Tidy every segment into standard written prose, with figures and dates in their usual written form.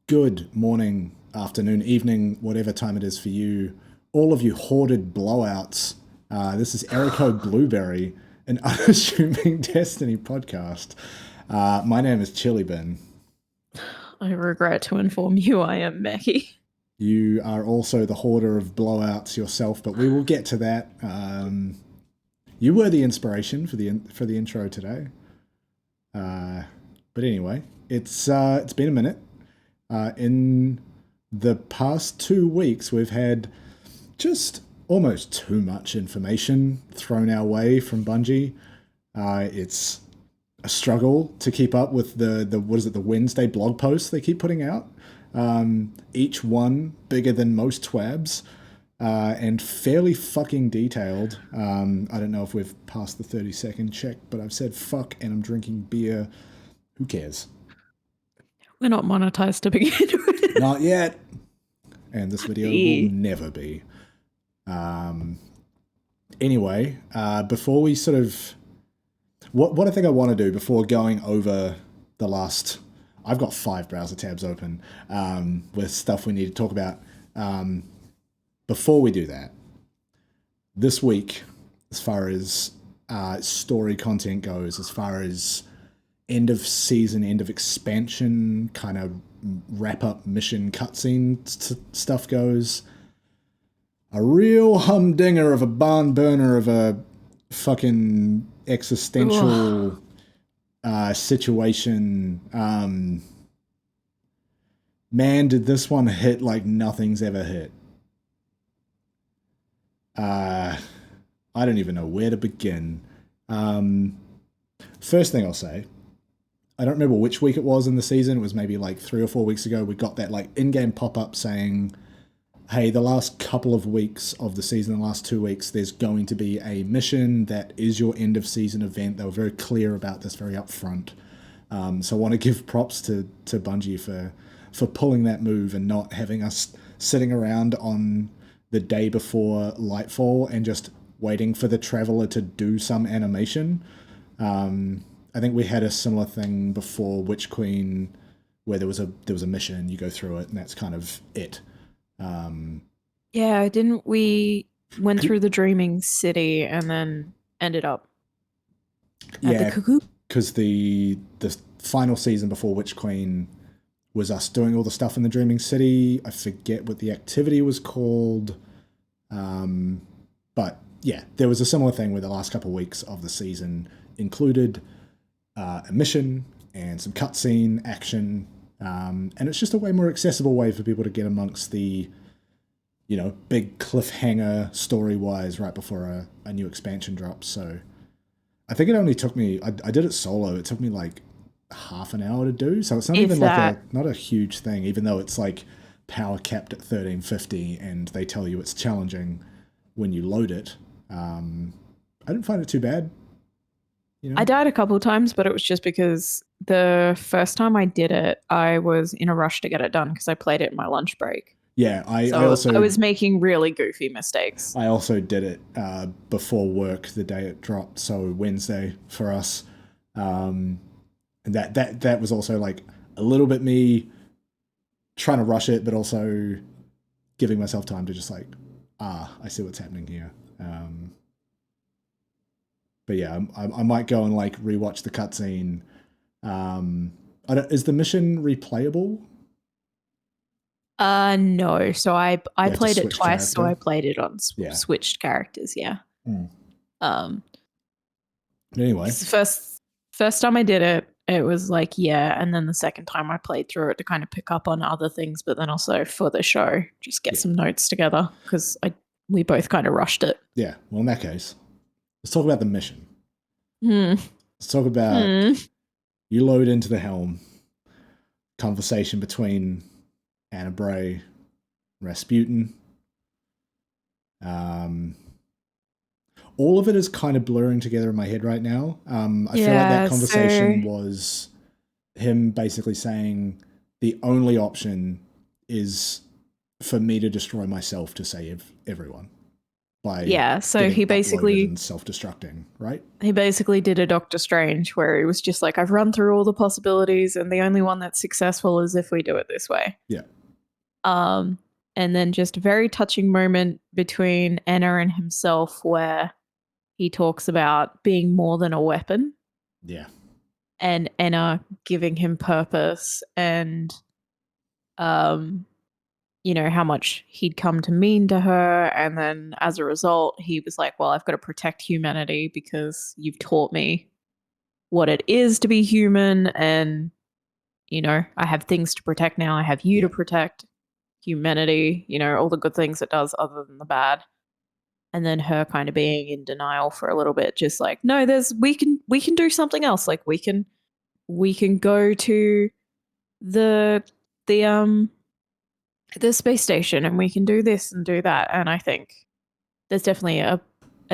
Good morning, afternoon, evening, whatever time it is for you. All of you hoarded blowouts. This is Erico Blueberry, an unassuming Destiny podcast. My name is Chillybin. I regret to inform you I am Meckii. You are also the hoarder of blowouts yourself, but we will get to that. You were the inspiration for the intro today. But anyway, it's been a minute. In the past 2 weeks, we've had just almost too much information thrown our way from Bungie. It's a struggle to keep up with the Wednesday blog posts they keep putting out. Each one bigger than most twabs, and fairly fucking detailed. I don't know if we've passed the 30-second check, but I've said fuck and I'm drinking beer. Who cares? We're not monetized to begin with. Not yet. And this video will never be. Anyway, before we sort of... What I think I want to do before going over the last... I've got 5 browser tabs open with stuff we need to talk about. Before we do that, this week, as far as story content goes, as far as end of season, end of expansion, kind of wrap up mission cutscene stuff goes, a real humdinger of a barn burner of a fucking existential situation. Man, did this one hit like nothing's ever hit. I don't even know where to begin. First thing I'll say, I don't remember which week it was in the season. It was maybe like 3 or 4 weeks ago. We got that like in-game pop-up saying, hey, the last couple of weeks of the season, the last 2 weeks, there's going to be a mission that is your end of season event. They were very clear about this, very upfront. So I want to give props to Bungie for pulling that move and not having us sitting around on the day before Lightfall and just waiting for the Traveler to do some animation. I think we had a similar thing before Witch Queen, where there was a mission, you go through it, and that's kind of it. Yeah, didn't we went through the Dreaming City and then ended up at the Cuckoo? Because the final season before Witch Queen was us doing all the stuff in the Dreaming City. I forget what the activity was called. But yeah, there was a similar thing where the last couple of weeks of the season included a mission and some cutscene action. And it's just a way more accessible way for people to get amongst the, big cliffhanger story-wise right before a new expansion drops. So I think it only took me, I did it solo, it took me like half an hour to do. So it's not even not a huge thing, even though it's like power capped at 1350 and they tell you it's challenging when you load it. I didn't find it too bad. I died a couple of times, but it was just because the first time I did it, I was in a rush to get it done because I played it in my lunch break. Yeah, I was making really goofy mistakes. I also did it before work the day it dropped, so Wednesday for us. And that was also like a little bit me trying to rush it, but also giving myself time to just like, I see what's happening here. But yeah, I might go and like rewatch the cutscene. Is the mission replayable? No. So I played it twice, character. So I played it on switched characters. Yeah. Anyway, first time I did it, it was like and then the second time I played through it to kind of pick up on other things, but then also for the show, just get some notes together because we both kind of rushed it. Yeah. Well, in that case, let's talk about the mission. Let's talk about you load into the helm. Conversation between Anna Bray and Rasputin. All of it is kind of blurring together in my head right now. I feel like that conversation was him basically saying the only option is for me to destroy myself to save everyone. by so getting he uploaded basically and self-destructing, right? did a Doctor Strange where he was just like, I've run through all the possibilities, and the only one that's successful is if we do it this way. Yeah. And then just a very touching moment between Anna and himself where he talks about being more than a weapon. Yeah. And Anna giving him purpose and how much he'd come to mean to her. And then as a result, he was like, well, I've got to protect humanity because you've taught me what it is to be human. And, I have things to protect now. I have you to protect humanity, all the good things it does other than the bad. And then her kind of being in denial for a little bit, just like, no, we can do something else. Like we can go to the space station and we can do this and do that. And I think there's definitely a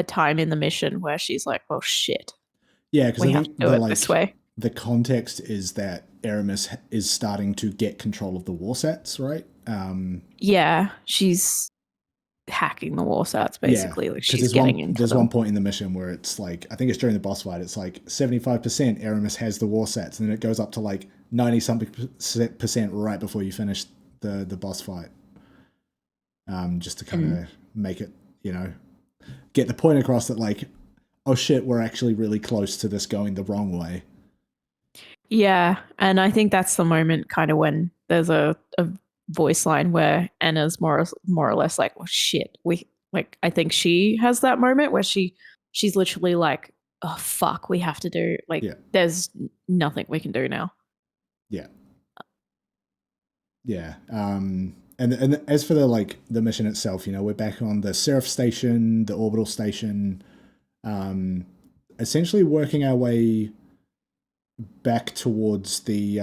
time in the mission where she's like, well, shit. Yeah, because I think this way. The context is that Aramis is starting to get control of the warsats, right? Yeah, she's hacking the warsats basically. Yeah, like she's getting into there's them. one point in the mission where it's like, I think it's during the boss fight, it's like 75% Aramis has the warsats, and then it goes up to like 90-something% right before you finish the boss fight. Just to kind of make it, get the point across that like, oh shit, we're actually really close to this going the wrong way. Yeah, and I think that's the moment kind of when there's a voice line where Anna's more or less like, well, shit, I think she has that moment where she's literally like, oh fuck, we have to do there's nothing we can do now. Yeah. Yeah. And as for the mission itself, we're back on the Seraph station, the orbital station, essentially working our way back towards the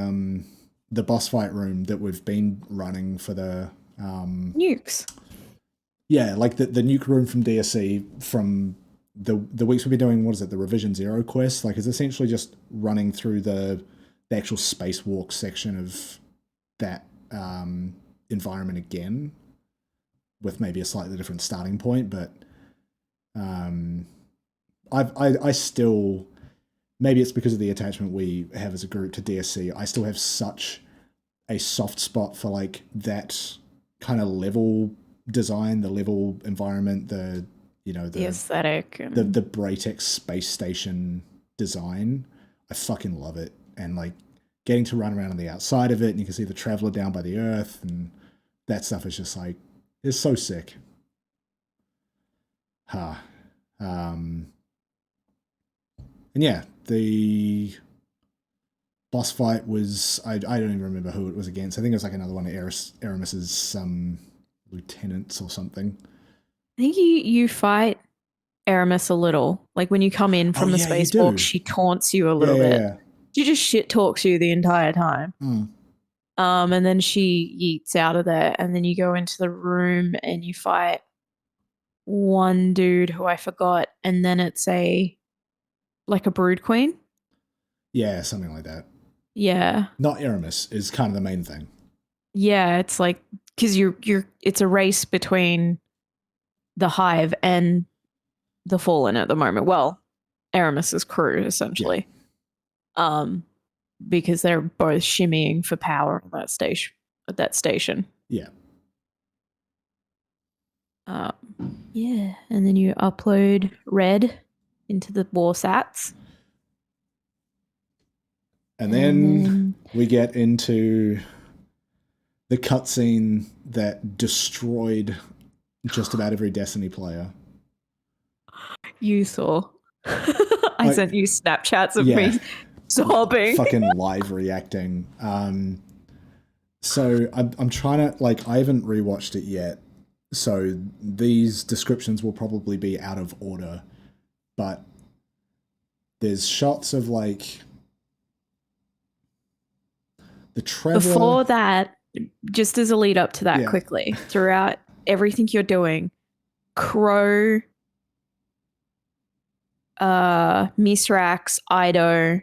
boss fight room that we've been running for the nukes. Yeah, like the nuke room from DSC from the weeks we've been doing. What is it? The Revision Zero quest. Like, it's essentially just running through the actual spacewalk section of that environment again, with maybe a slightly different starting point. But I still, maybe it's because of the attachment we have as a group to DSC, I still have such a soft spot for like that kind of level design, the level environment, the aesthetic, and the Braytex space station design. I fucking love it. And like getting to run around on the outside of it, and you can see the Traveler down by the Earth, and that stuff is just like, it's so sick. And yeah, the boss fight was, I don't even remember who it was against. I think it was like another one of Aramis's lieutenants or something. I think you fight Aramis a little. Like when you come in from the spacewalk, she taunts you a little bit. Yeah. She just shit talks you the entire time. And then she yeets out of there, and then you go into the room and you fight one dude who I forgot, and then it's a brood queen. Yeah, something like that. Yeah. Not Aramis is kind of the main thing. Yeah, it's like, because it's a race between the Hive and the Fallen at the moment. Well, Aramis's crew, essentially. Yeah. Because they're both shimmying for power at that station. Yeah. Yeah, and then you upload Red into the warsats. And then we get into the cutscene that destroyed just about every Destiny player. You saw. I sent you Snapchats of me sobbing. Fucking live reacting. So I'm trying to, like, I haven't rewatched it yet, so these descriptions will probably be out of order, but there's shots of like the Traveler. Before that, just as a lead up to that, quickly, throughout everything you're doing, Crow, Misrax, Ido,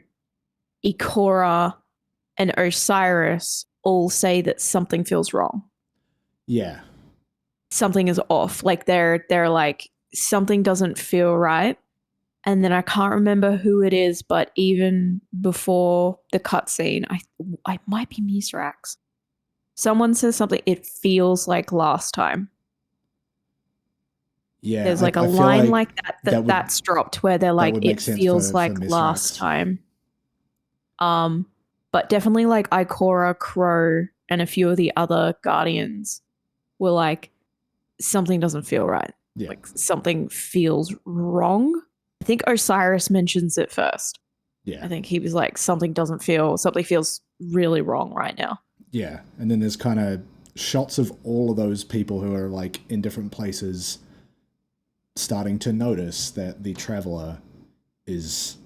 Ikora, and Osiris all say that something feels wrong. Yeah. Something is off. Like they're like something doesn't feel right. And then I can't remember who it is, but even before the cutscene, I might be Misrax. Someone says something, it feels like last time. Yeah, There's like a I feel line like that would, that's dropped where they're that like, would it make sense feels for like Misrax. last time. But definitely like Ikora, Crow, and a few of the other Guardians were like, something doesn't feel right. Yeah. Like something feels wrong. I think Osiris mentions it first. Yeah. I think he was like, something feels really wrong right now. Yeah. And then there's kind of shots of all of those people who are like in different places starting to notice that the traveler is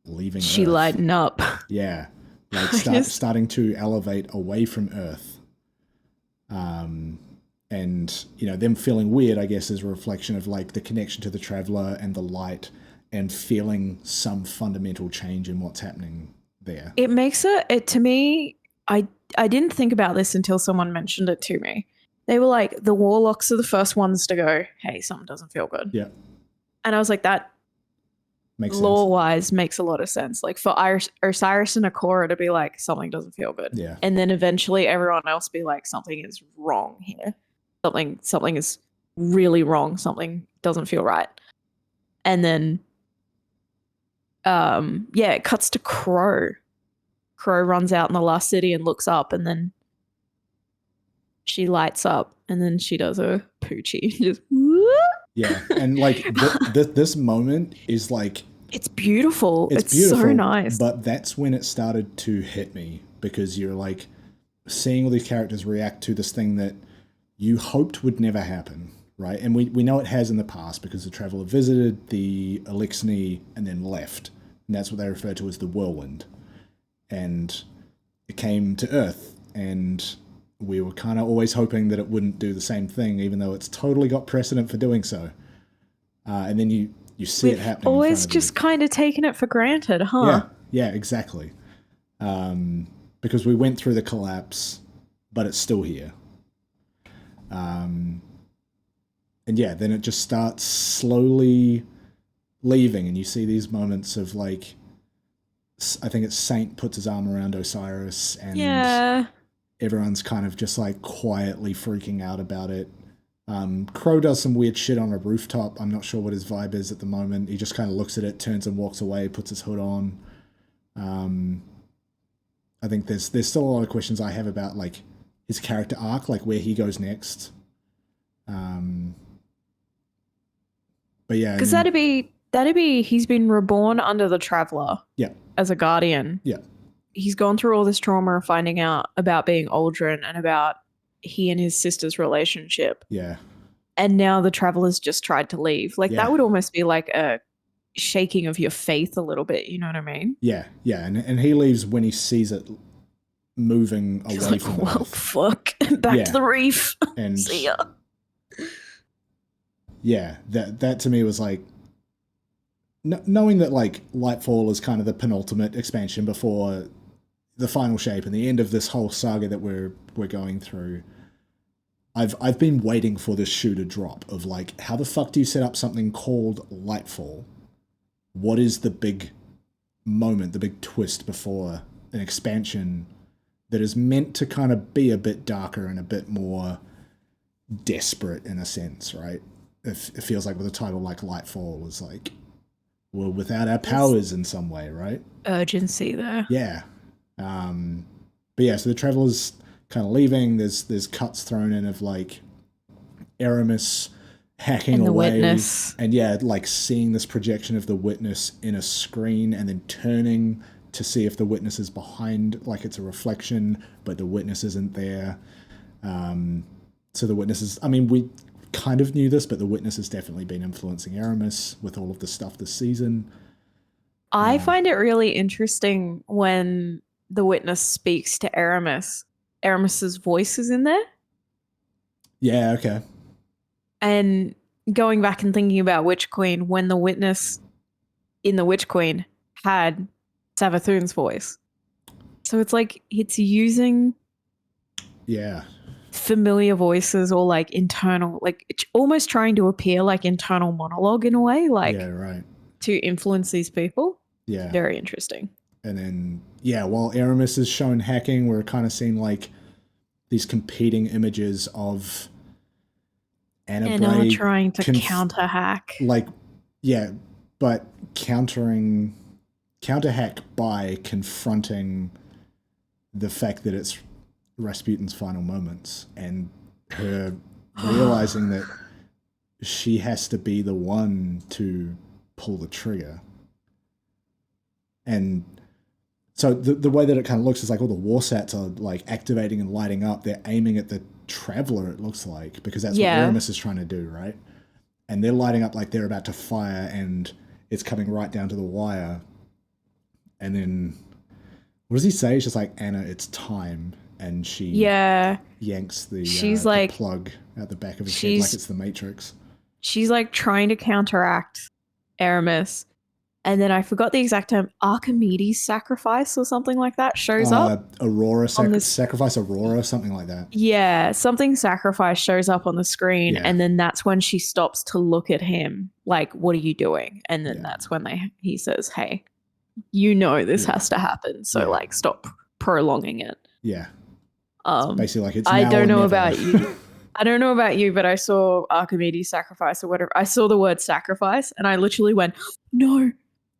leaving She Earth. lighten up. Yeah. Like starting to elevate away from Earth. And, you know, them feeling weird, I guess, is a reflection of like the connection to the traveler and the light and feeling some fundamental change in what's happening there. It makes it to me, I didn't think about this until someone mentioned it to me. They were like, the warlocks are the first ones to go, hey, something doesn't feel good. Yeah. And I was like, that makes lore-wise makes a lot of sense. Like for Osiris and Ikora to be like, something doesn't feel good. Yeah. And then eventually everyone else be like, something is wrong here. Something is really wrong. Something doesn't feel right. And then, it cuts to Crow. Crow runs out in the last city and looks up, and then she lights up, and then she does a poochie. Just whoop. Yeah, and like this moment is like, it's beautiful. It's beautiful, so nice. But that's when it started to hit me, because you're like seeing all these characters react to this thing that you hoped would never happen, right? And we know it has in the past, because the traveler visited the Elixni and then left, and that's what they refer to as the whirlwind. And it came to Earth, and we were kind of always hoping that it wouldn't do the same thing, even though it's totally got precedent for doing so. And then you see it happening. Always just kind of taken it for granted, huh? Yeah, exactly. Because we went through the collapse, but it's still here. And yeah, then it just starts slowly leaving, and you see these moments of like, I think it's Saint puts his arm around Osiris, and everyone's kind of just like quietly freaking out about it. Crow does some weird shit on a rooftop. I'm not sure what his vibe is at the moment. He just kind of looks at it, turns and walks away, puts his hood on. I think there's still a lot of questions I have about like his character arc, like where he goes next. But yeah, because that'd be he's been reborn under the Traveler. Yeah. As a guardian. Yeah. He's gone through all this trauma of finding out about being Aldrin and about he and his sister's relationship. Yeah. And now the Traveler's just tried to leave. Like that would almost be like a shaking of your faith a little bit. You know what I mean? Yeah. Yeah. And he leaves when he sees it moving away like, from well, Earth. fuck. Back to the reef. And see ya. Yeah. That to me was like, knowing that like Lightfall is kind of the penultimate expansion before the final shape and the end of this whole saga that we're going through, I've been waiting for this shoe to drop of like, how the fuck do you set up something called Lightfall? What is the big moment, the big twist before an expansion that is meant to kind of be a bit darker and a bit more desperate in a sense, right? It feels like with a title like Lightfall was like, we're without our powers in some way, right? Urgency there. Yeah. But yeah, so the Traveler's kind of leaving. There's cuts thrown in of like Aramis hacking and the away. Witness. And yeah, like seeing this projection of the Witness in a screen and then turning to see if the Witness is behind, like it's a reflection, but the Witness isn't there. So the Witness is, I mean, we kind of knew this, but the Witness has definitely been influencing Aramis with all of the stuff this season. I find it really interesting when the Witness speaks to Aramis. Aramis's voice is in there. Yeah, okay. And going back and thinking about Witch Queen, when the Witness in the Witch Queen had Savathun's voice. So it's like it's using familiar voices or like internal, like almost trying to appear like internal monologue in a way, like Yeah, right. to influence these people. Yeah. Very interesting. And then, yeah, while Aramis is shown hacking, we're kind of seeing like these competing images of Anna Bray trying to counter hack. Like, yeah, but counter hack by confronting the fact that it's Rasputin's final moments and her realizing that she has to be the one to pull the trigger. And so the way that it kind of looks is like all the war sats are like activating and lighting up. They're aiming at the Traveler, it looks like, because that's what Aramis is trying to do, right? And they're lighting up like they're about to fire, and it's coming right down to the wire. And then, what does he say? It's just like, Anna, it's time. And she yanks the plug out the back of his head like it's the Matrix. She's like trying to counteract Aramis. And then I forgot the exact term, Archimedes sacrifice or something like that shows up. Aurora sacrifice, Aurora, something like that. Yeah, something sacrifice shows up on the screen. Yeah. And then that's when she stops to look at him like, what are you doing? And then that's when he says, hey, you know this has to happen. So like stop prolonging it. Yeah. It's basically like it's I now don't know or never. about you. I don't know about you, but I saw Archimedes sacrifice or whatever. I saw the word sacrifice and I literally went, no.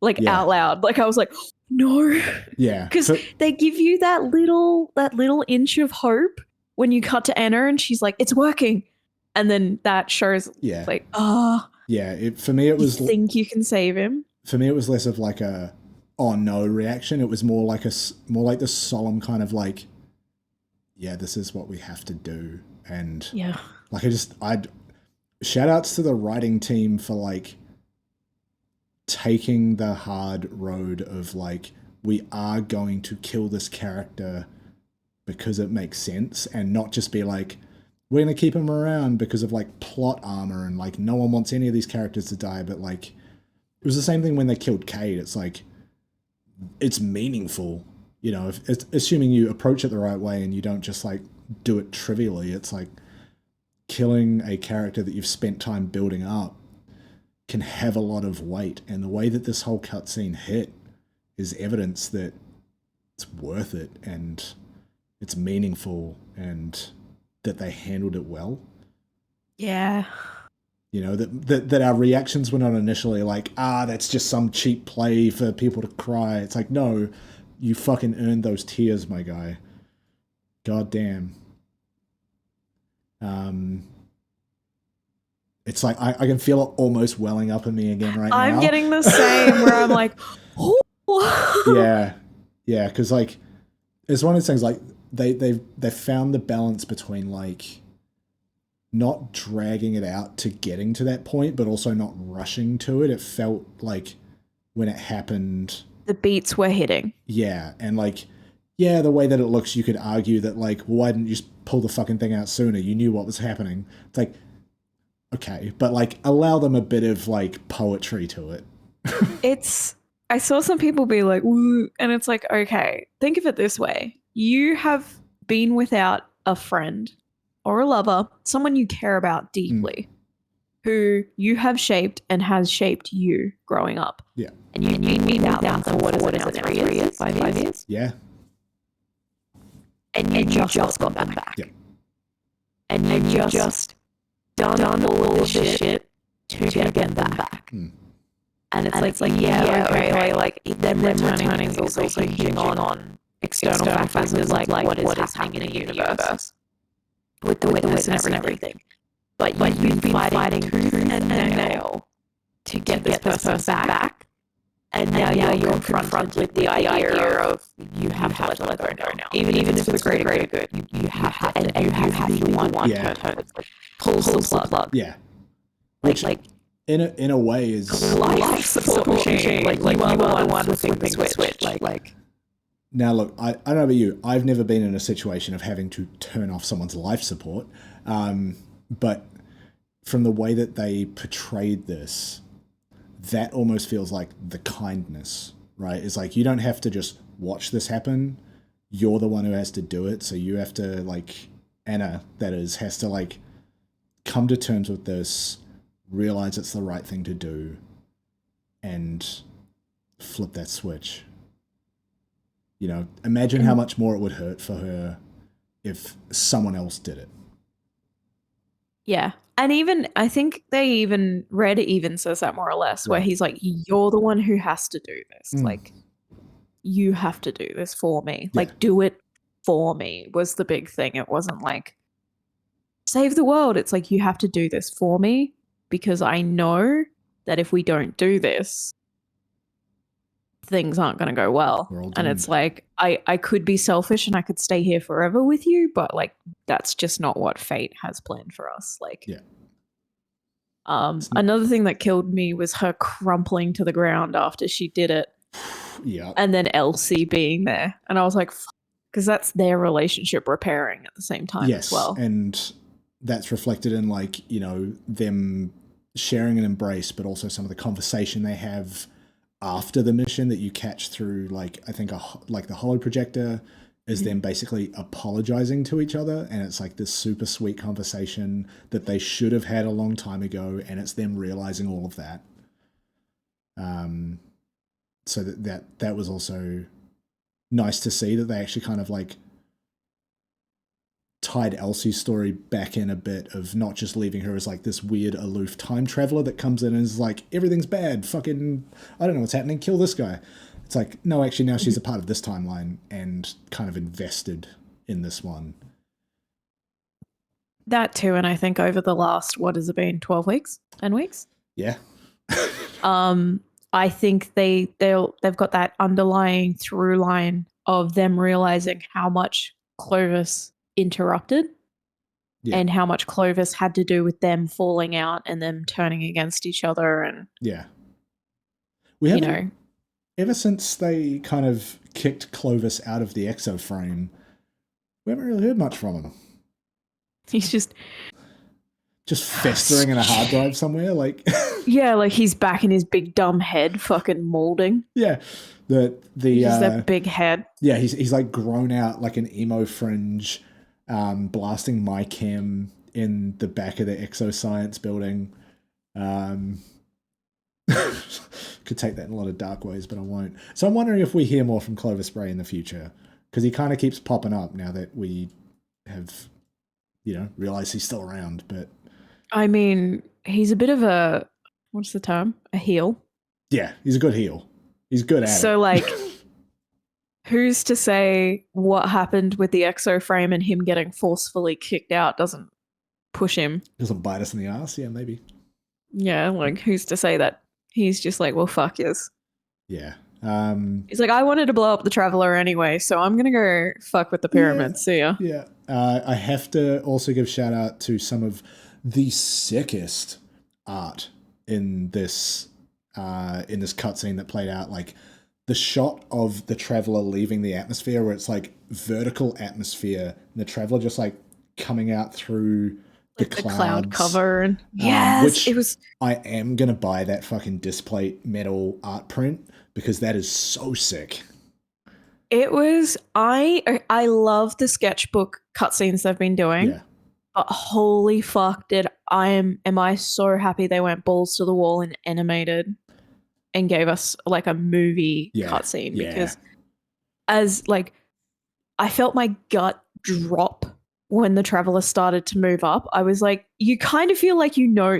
Like out loud. Like I was like, no. Yeah. Because they give you that little inch of hope when you cut to Anna and she's like, it's working. And then that shows like, yeah, for me it was you think you can save him. For me it was less of like a oh no reaction. It was more like the solemn kind of like, yeah, this is what we have to do. And like I'd shout outs to the writing team for like taking the hard road of like, we are going to kill this character because it makes sense, and not just be like, we're going to keep him around because of like plot armor and like no one wants any of these characters to die. But like, it was the same thing when they killed Cade. It's like, it's meaningful, you know, assuming you approach it the right way and you don't just like do it trivially. It's like killing a character that you've spent time building up can have a lot of weight, and the way that this whole cutscene hit is evidence that it's worth it and it's meaningful and that they handled it well. Yeah. You know, that our reactions were not initially like, that's just some cheap play for people to cry. It's like, no, you fucking earned those tears, my guy. God damn. It's like I can feel it almost welling up in me again right now. I'm getting the same where I'm like, oh. Yeah, because like it's one of those things like they found the balance between like not dragging it out to getting to that point, but also not rushing to it. It felt like when it happened, the beats were hitting. Yeah, and like, yeah, the way that it looks, you could argue that like, why didn't you just pull the fucking thing out sooner? You knew what was happening. It's like, okay, but like, allow them a bit of like poetry to it. I saw some people be like, woo, and it's like, okay, think of it this way. You have been without a friend or a lover, someone you care about deeply, who you have shaped and has shaped you growing up. Yeah. And you've been without them for what is it now, 3 years? 5 years? Yeah. And you just got them back. Yeah. And you just done all of this shit to get them back. And it's like, yeah, okay, like them returning is also hinging on external factors like what is happening in the universe with the witness and everything. But you've been fighting tooth and nail to get this person back. And now you're confronted with the idea of you have to let her go now. Even if it's for the greater good, you have to, and you have to be the one to pull the plug. Yeah. Like in a way is life support machine. Like you are the one flipping the switch. Like now look, I don't know about you. I've never been in a situation of having to turn off someone's life support. But from the way that they portrayed this, that almost feels like the kindness, right? It's like, you don't have to just watch this happen. You're the one who has to do it. So you have to like Anna, that is, has to like come to terms with this, realize it's the right thing to do, and flip that switch. You know, imagine how much more it would hurt for her if someone else did it. Yeah. And even, I think Red even says that more or less, where he's like, you're the one who has to do this. Like, you have to do this for me. Yeah. Like, do it for me was the big thing. It wasn't like, save the world. It's like, you have to do this for me because I know that if we don't do this, things aren't going to go well. And it's like, I could be selfish and I could stay here forever with you, but like, that's just not what fate has planned for us. Like, yeah. Another thing that killed me was her crumpling to the ground after she did it. Yeah. And then Elsie being there. And I was like, because that's their relationship repairing at the same time as well. And that's reflected in like, you know, them sharing an embrace, but also some of the conversation they have after the mission that you catch through, like, I think like the holo projector is them basically apologizing to each other, and it's like this super sweet conversation that they should have had a long time ago, and it's them realizing all of that. So that was also nice to see that they actually kind of like tied Elsie's story back in a bit of not just leaving her as like this weird aloof time traveler that comes in and is like, everything's bad, fucking, I don't know what's happening, kill this guy. It's like, no, actually now she's a part of this timeline and kind of invested in this one. That too, and I think over the last, what has it been, 12 weeks? 10 weeks? Yeah. I think they've got that underlying through line of them realizing how much Clovis interrupted and how much Clovis had to do with them falling out and them turning against each other. And we haven't, ever since they kind of kicked Clovis out of the exo frame, we haven't really heard much from him. He's just festering in a hard drive somewhere, like yeah, like he's back in his big dumb head fucking molding. Yeah. Just that big head. Yeah, he's like grown out like an emo fringe, blasting my chem in the back of the exoscience building. Could take that in a lot of dark ways, but I won't. So I'm wondering if we hear more from Clovis Bray in the future, because he kind of keeps popping up now that we have, you know, realized he's still around. But I mean, he's a bit of a, what's the term? A heel. Yeah, he's a good heel. He's good at it. So like, who's to say what happened with the exo frame and him getting forcefully kicked out doesn't push him? Doesn't bite us in the ass? Yeah, maybe. Yeah, like who's to say that he's just like, well, fuck yes. Yeah. He's like, I wanted to blow up the Traveler anyway, so I'm going to go fuck with the pyramids. See ya. Yeah. I have to also give shout out to some of the sickest art in this cutscene that played out. Like the shot of the Traveler leaving the atmosphere, where it's like vertical atmosphere, and the Traveler just like coming out through the cloud cover. And yes, which it was. I am gonna buy that fucking displate metal art print because that is so sick. It was. I love the sketchbook cutscenes they've been doing. Yeah. But holy fuck, am I so happy they went balls to the wall and animated and gave us like a movie cutscene, because as like I felt my gut drop when the Traveler started to move up. I was like, you kind of feel like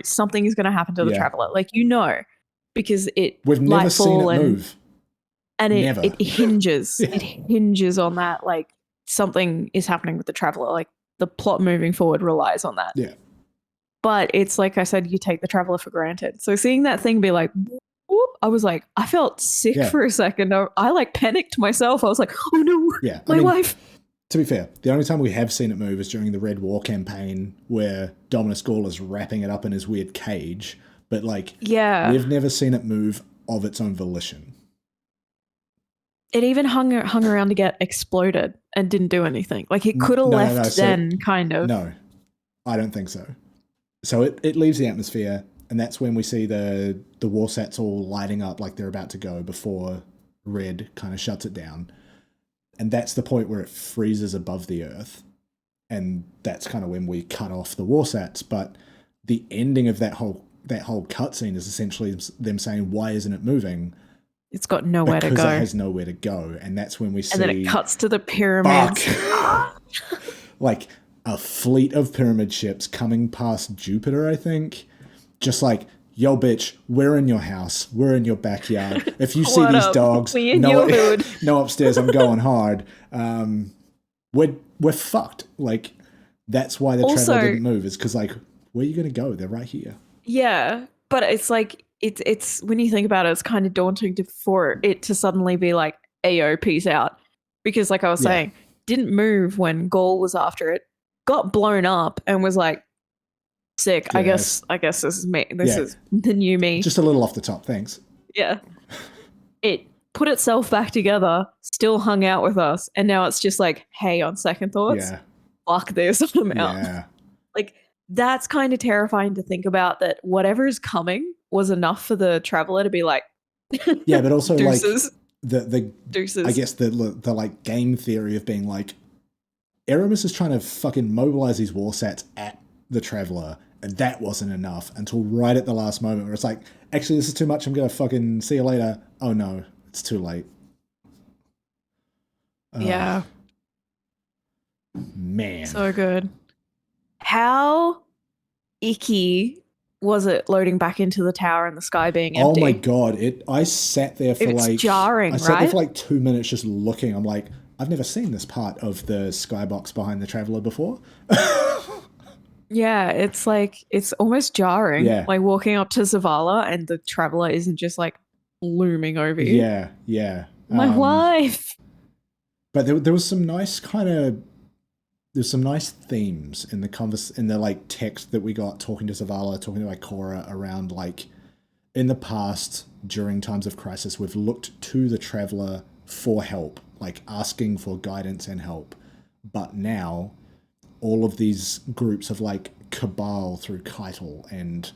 something is going to happen to the Traveler, like because we've never seen it move, and it hinges. It hinges on that, like something is happening with the Traveler, like the plot moving forward relies on that. Yeah. But it's like I said, you take the Traveler for granted. So seeing that thing be like, whoop, I was like, I felt sick for a second. I like panicked myself. I was like, oh no, my wife. To be fair, the only time we have seen it move is during the Red War campaign, where Dominus Gall is wrapping it up in his weird cage. But like, we've never seen it move of its own volition. It even hung around to get exploded and didn't do anything. Like it could have left then, kind of. No, I don't think so. So it leaves the atmosphere, and that's when we see the warsats all lighting up like they're about to go before Red kind of shuts it down. And that's the point where it freezes above the Earth. and that's kind of when we cut off the war sats. But the ending of that whole cutscene is essentially them saying, "Why isn't it moving?" It's got nowhere to Because go. it has nowhere to go, and that's when we see. And then it cuts to the pyramids. Like a fleet of pyramid ships coming past Jupiter, I think. Just like, yo, bitch, we're in your house. We're in your backyard. If you see these dogs, no upstairs, I'm going hard. We're fucked. Like, that's why the traveler didn't move. Is because, like, where are you going to go? They're right here. Yeah, but it's like, it's when you think about it, it's kind of daunting for it to suddenly be like, Ayo, peace out. Because like I was saying, didn't move when Gaul was after it, got blown up and was like, sick. Yes. I guess this is me. This is the new me. Just a little off the top, thanks. Yeah. It put itself back together, still hung out with us, and now it's just like, hey, on second thoughts, fuck this, I'm out. Yeah. Like, that's kind of terrifying to think about, that whatever is coming was enough for the traveler to be like, yeah, but also deuces. Like the deuces. I guess the like game theory of being like, Aramis is trying to fucking mobilize these war sats at the traveler, and that wasn't enough until right at the last moment where it's like, actually, this is too much, I'm gonna fucking see you later. Oh no, it's too late. Yeah. Man. So good. How icky was it loading back into the tower and the sky being empty? Oh my god, I sat there for it's jarring, I sat there for like 2 minutes just looking. I'm like, I've never seen this part of the skybox behind the traveler before. Yeah, it's like, it's almost jarring. Yeah. Like walking up to Zavala and the traveler isn't just like looming over you. Yeah, yeah. My wife. But there was some nice there's some nice themes in the like text that we got, talking to Zavala, talking to Ikora, around like, in the past, during times of crisis, we've looked to the traveler for help, like asking for guidance and help. But now, all of these groups of like Cabal through Keitel and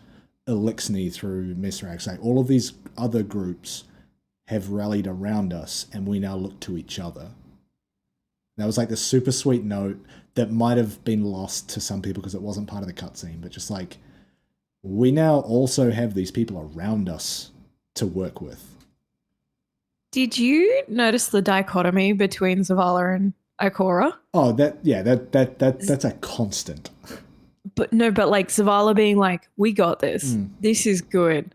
Elixni through Mesrax, like all of these other groups have rallied around us, and we now look to each other. That was like the super sweet note that might have been lost to some people because it wasn't part of the cutscene, but just like, we now also have these people around us to work with. Did you notice the dichotomy between Zavala and Ikora? Oh, that's a constant. But like Zavala being like, we got this. This is good.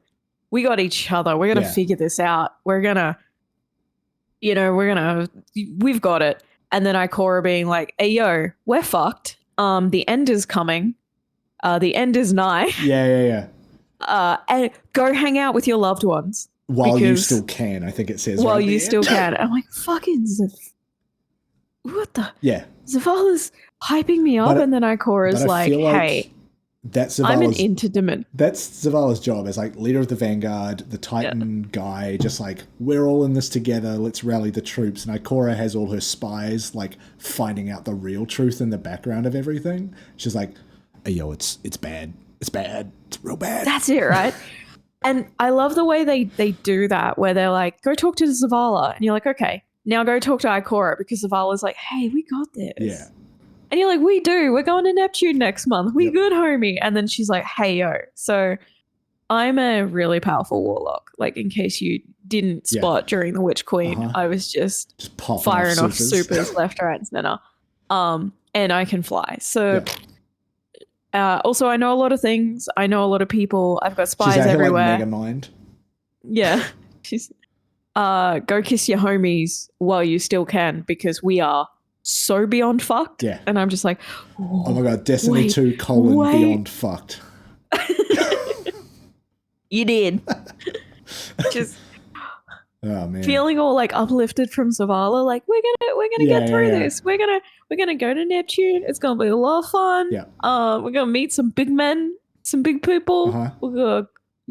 We got each other. We're going to figure this out. We've got it. And then Ikora being like, hey, yo, we're fucked. The end is coming. The end is nigh. Yeah. And go hang out with your loved ones. While you still can, I think it says. While you still can. I'm like, fucking what the? Yeah. Zavala's hyping me up, and then Ikora's like, hey, I'm an interdimension. That's Zavala's job as like leader of the Vanguard, the Titan guy, just like, we're all in this together, let's rally the troops. And Ikora has all her spies like finding out the real truth in the background of everything. She's like, hey, yo, it's bad. It's bad. It's real bad. That's it, right? And I love the way they do that, where they're like, go talk to Zavala. And you're like, okay, now go talk to Ikora, because Zavala's like, hey, we got this. Yeah. And you're like, we do. We're going to Neptune next month. We good, homie. And then she's like, hey, yo. So I'm a really powerful warlock. Like, in case you didn't spot during the Witch Queen, I was just firing off supers left, right, and center. And I can fly. So also, I know a lot of things. I know a lot of people. I've got spies everywhere. Like Mega Mind. Yeah. She's go kiss your homies while you still can, because we are so beyond fucked. Yeah. And I'm just like, oh my god, Destiny 2 : Beyond Fucked. You did. Just feeling all like uplifted from Zavala, like we're gonna get through this. We're gonna go to Neptune. It's gonna be a lot of fun. Yeah. We're gonna meet some big men, some big people. I'm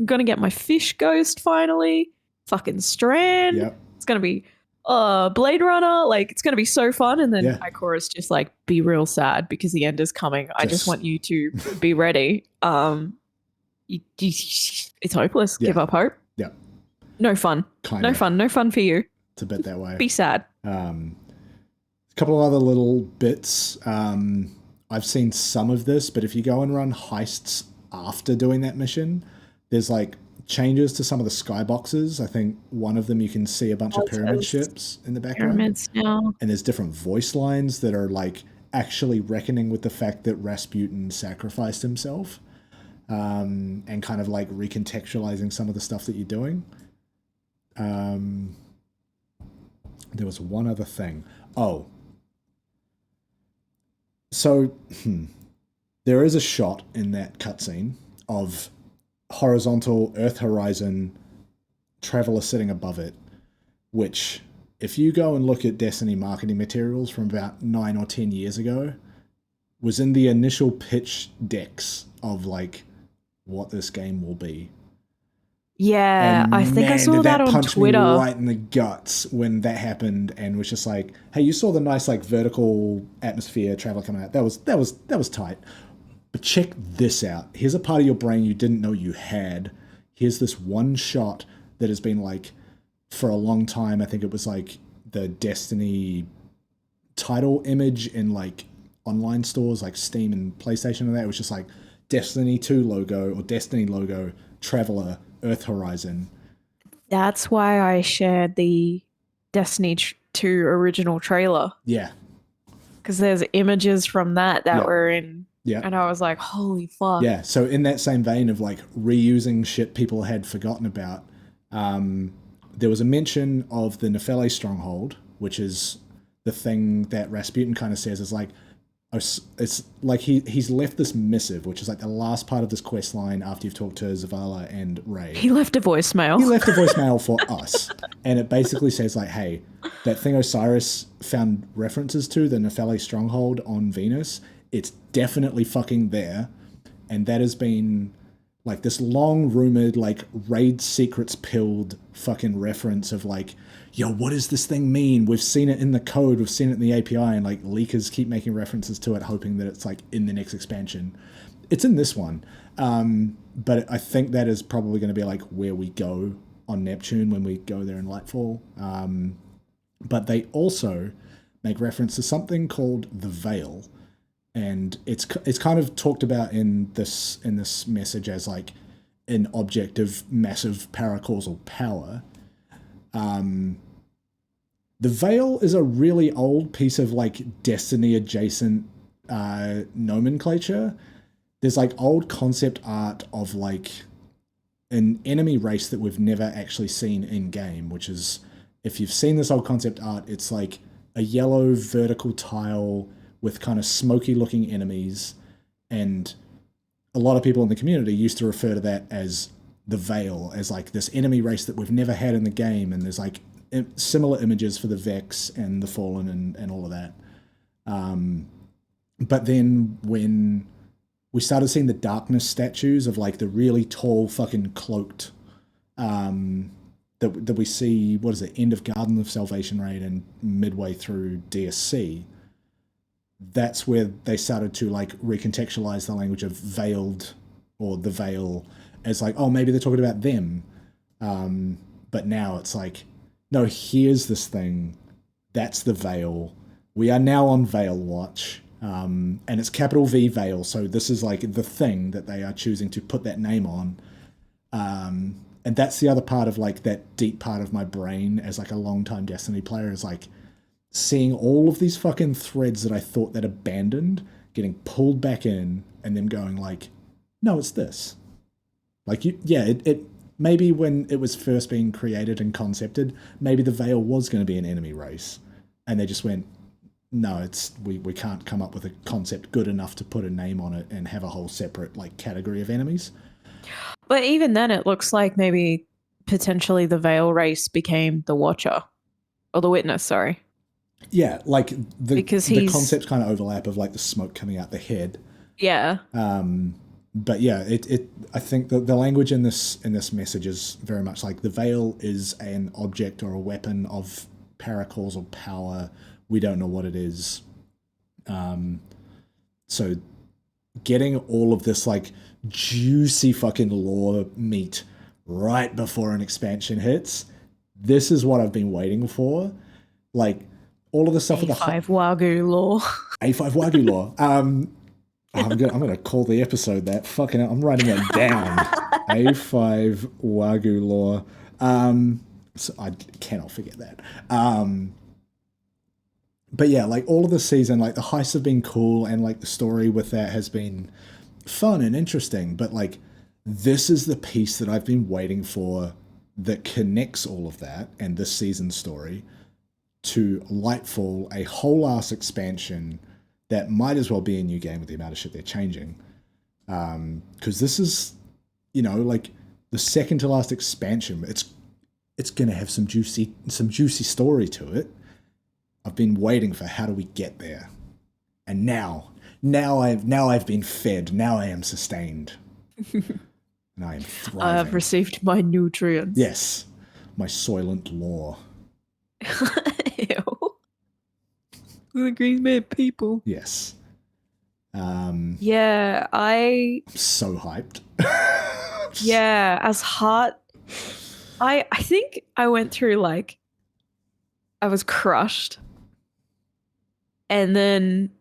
gonna get my fish ghost finally. Fucking Strand. Yep. It's gonna be Blade Runner. Like, it's gonna be so fun. And then Ikora's just like, be real sad because the end is coming. I just want you to be ready. It's hopeless. Give up hope. Yeah. No fun. No fun for you. It's a bit that way. Be sad. A couple of other little bits. I've seen some of this, but if you go and run heists after doing that mission, there's like changes to some of the skyboxes. I think one of them you can see a bunch of pyramid ships in the background. Pyramids now. And there's different voice lines that are like actually reckoning with the fact that Rasputin sacrificed himself, and kind of like recontextualizing some of the stuff that you're doing. There was one other thing. Oh, so there is a shot in that cutscene of horizontal Earth horizon, Traveler sitting above it, which, if you go and look at Destiny marketing materials from about 9 or 10 years ago, was in the initial pitch decks of like what this game will be. Yeah, And I think I man, saw did that on punch Twitter. me right in the guts when that happened, and was just like, "Hey, you saw the nice like vertical atmosphere Traveler coming out? That was tight. But check this out. Here's a part of your brain you didn't know you had. Here's this one shot that has been like for a long time. I think it was like the Destiny title image in like online stores like Steam and PlayStation and that. It was just like Destiny 2 logo or Destiny logo, Traveler, Earth Horizon. That's why I shared the Destiny 2 original trailer. Yeah. Because there's images from that Yeah. were in. Yeah. And I was like, holy fuck. Yeah. So in that same vein of like reusing shit people had forgotten about, there was a mention of the Nephele stronghold, which is the thing that Rasputin kind of says is like, it's like he's left this missive, which is like the last part of this quest line after you've talked to Zavala and Ray. He left a voicemail. He left a voicemail for us. And it basically says like, hey, that thing Osiris found references to, the Nephele stronghold on Venus, it's definitely fucking there. And that has been like this long rumored, like raid secrets pilled fucking reference of like, yo, what does this thing mean? We've seen it in the code, we've seen it in the API, and like leakers keep making references to it, hoping that it's like in the next expansion. It's in this one. But I think that is probably going to be like where we go on Neptune when we go there in Lightfall. But they also make reference to something called the Veil. And it's kind of talked about in this message as like an object of massive paracausal power. The Veil is a really old piece of like Destiny adjacent nomenclature. There's like old concept art of like an enemy race that we've never actually seen in game, which is, if you've seen this old concept art, it's like a yellow vertical tile with kind of smoky looking enemies, and a lot of people in the community used to refer to that as the Veil, as like this enemy race that we've never had in the game, and there's like similar images for the Vex and the Fallen and all of that. But then when we started seeing the darkness statues of like the really tall fucking cloaked that we see, what is it, end of Garden of Salvation raid and midway through DSC, that's where they started to like recontextualize the language of veiled or the Veil as like, oh, maybe they're talking about them. But now it's like, no, here's this thing. That's the Veil. We are now on Veil Watch. And it's capital V Veil. So this is like the thing that they are choosing to put that name on. And that's the other part of like that deep part of my brain as like a longtime Destiny player is like, seeing all of these fucking threads that I thought that abandoned getting pulled back in and then going like, no, it's this. Like, it maybe when it was first being created and concepted, maybe the Veil was going to be an enemy race. And they just went, no, we can't come up with a concept good enough to put a name on it and have a whole separate like category of enemies. But even then it looks like maybe potentially the Veil race became the Watcher. Or the Witness, sorry. Yeah, like the concepts kind of overlap of like the smoke coming out the head. Yeah. But yeah, I think the language in this message is very much like the Veil is an object or a weapon of paracausal power. We don't know what it is. So getting all of this like juicy fucking lore meat right before an expansion hits, this is what I've been waiting for. Like all of the stuff with the A5 Wagyu lore. A5 Wagyu lore. I'm gonna call the episode that. Fucking hell, I'm writing it down. A5 Wagyu lore. So I cannot forget that. But yeah, like all of the season, like the heists have been cool, and like the story with that has been fun and interesting. But like, this is the piece that I've been waiting for that connects all of that and this season's story to Lightfall, a whole ass expansion that might as well be a new game with the amount of shit they're changing. Because this is, like the second to last expansion. It's gonna have some juicy story to it. I've been waiting for how do we get there, and now I've been fed. Now I am sustained, and I am thriving. I have received my nutrients. Yes, my soylent lore. Ew. The green man people. Yes. Yeah, I'm so hyped. Yeah, as hard. I think I went through like I was crushed. And then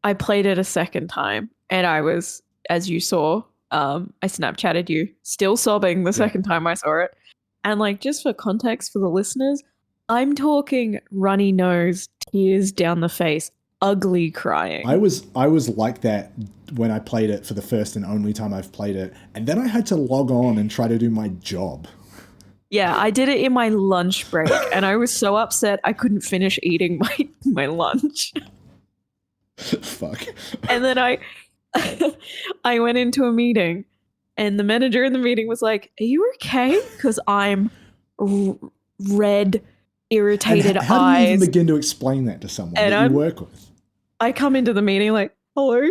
I played it a second time and I was, as you saw, I Snapchatted you, still sobbing the second time I saw it. And like, just for context for the listeners, I'm talking runny nose, tears down the face, ugly crying. I was like that when I played it for the first and only time I've played it. And then I had to log on and try to do my job. Yeah, I did it in my lunch break and I was so upset I couldn't finish eating my lunch. Fuck. And then I went into a meeting and the manager in the meeting was like, "Are you okay?" Because I'm red, irritated how eyes. do you even begin to explain that to someone that you work with? I come into the meeting like, "Hello?"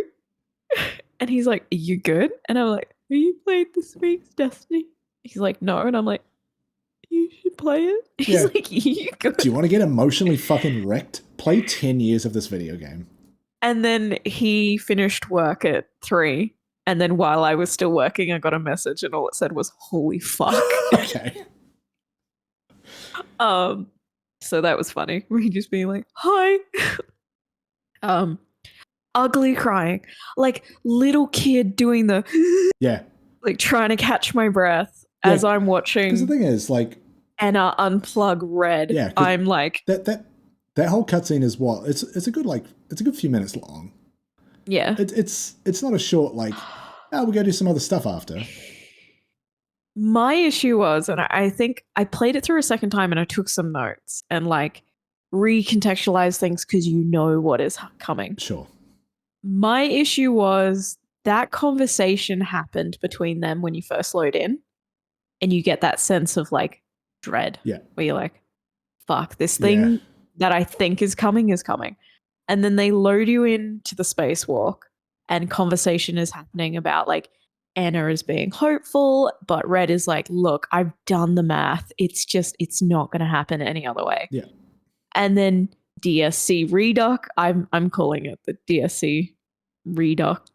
And he's like, "Are you good?" And I'm like, "Have you played this week's Destiny?" He's like, "No." And I'm like, "You should play it." He's like, "You good?" Do you want to get emotionally fucking wrecked? Play 10 years of this video game. And then he finished work at 3. And then while I was still working, I got a message and all it said was, "Holy fuck." Okay. So that was funny. He just being like, "Hi." Ugly crying. Like little kid doing the like trying to catch my breath as I'm watching. Because the thing is, like, Anna unplug Red. Yeah, I'm like that whole cutscene is what it's a good few minutes long. Yeah, it's not a short like, we'll go do some other stuff after. My issue was, and I think I played it through a second time and I took some notes and like recontextualized things because you know what is coming. Sure. My issue was that conversation happened between them when you first load in and you get that sense of like dread. Yeah. Where you're like, fuck, this thing that I think is coming is coming. And then they load you into the spacewalk and conversation is happening about like Anna is being hopeful, but Red is like, look, I've done the math. It's not going to happen any other way. Yeah. And then DSC Redux, I'm calling it the DSC Redux,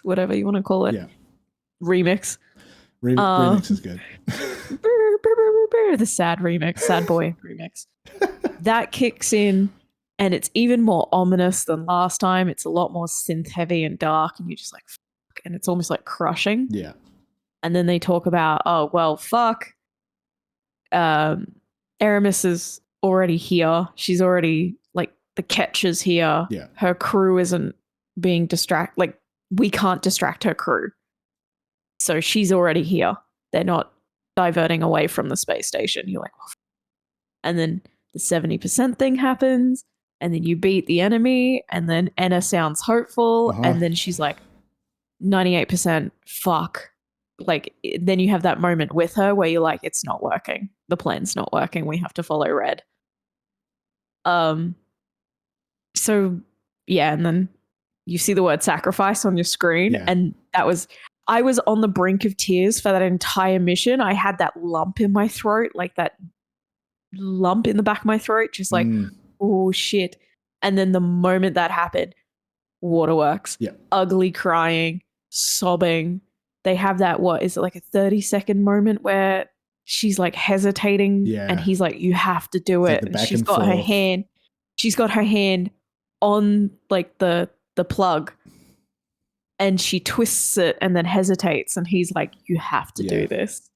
whatever you want to call it. Yeah. Remix. Remix is good. The sad remix, sad boy remix. That kicks in and it's even more ominous than last time. It's a lot more synth heavy and dark and you're just like, fuck, and it's almost like crushing. Yeah. And then they talk about, oh, well, fuck. Aramis is already here. She's already, like, the catcher's here. Yeah. Her crew isn't being distracted. Like, we can't distract her crew. So she's already here. They're not diverting away from the space station. You're like, oh. And then the 70% thing happens. And then you beat the enemy. And then Anna sounds hopeful. Uh-huh. And then she's like, 98% fuck. Like, then you have that moment with her where you're like, it's not working. The plan's not working. We have to follow Red. So, yeah, and then you see the word sacrifice on your screen. Yeah. And I was on the brink of tears for that entire mission. I had that lump in my throat, like that lump in the back of my throat, just like, oh, shit. And then the moment that happened, waterworks. Yeah. Ugly crying, sobbing. They have that, what is it, like a 30-second moment where she's like hesitating and he's like, you have to do it. And she's got her hand on like the the plug, and she twists it and then hesitates, and he's like, "You have to do this."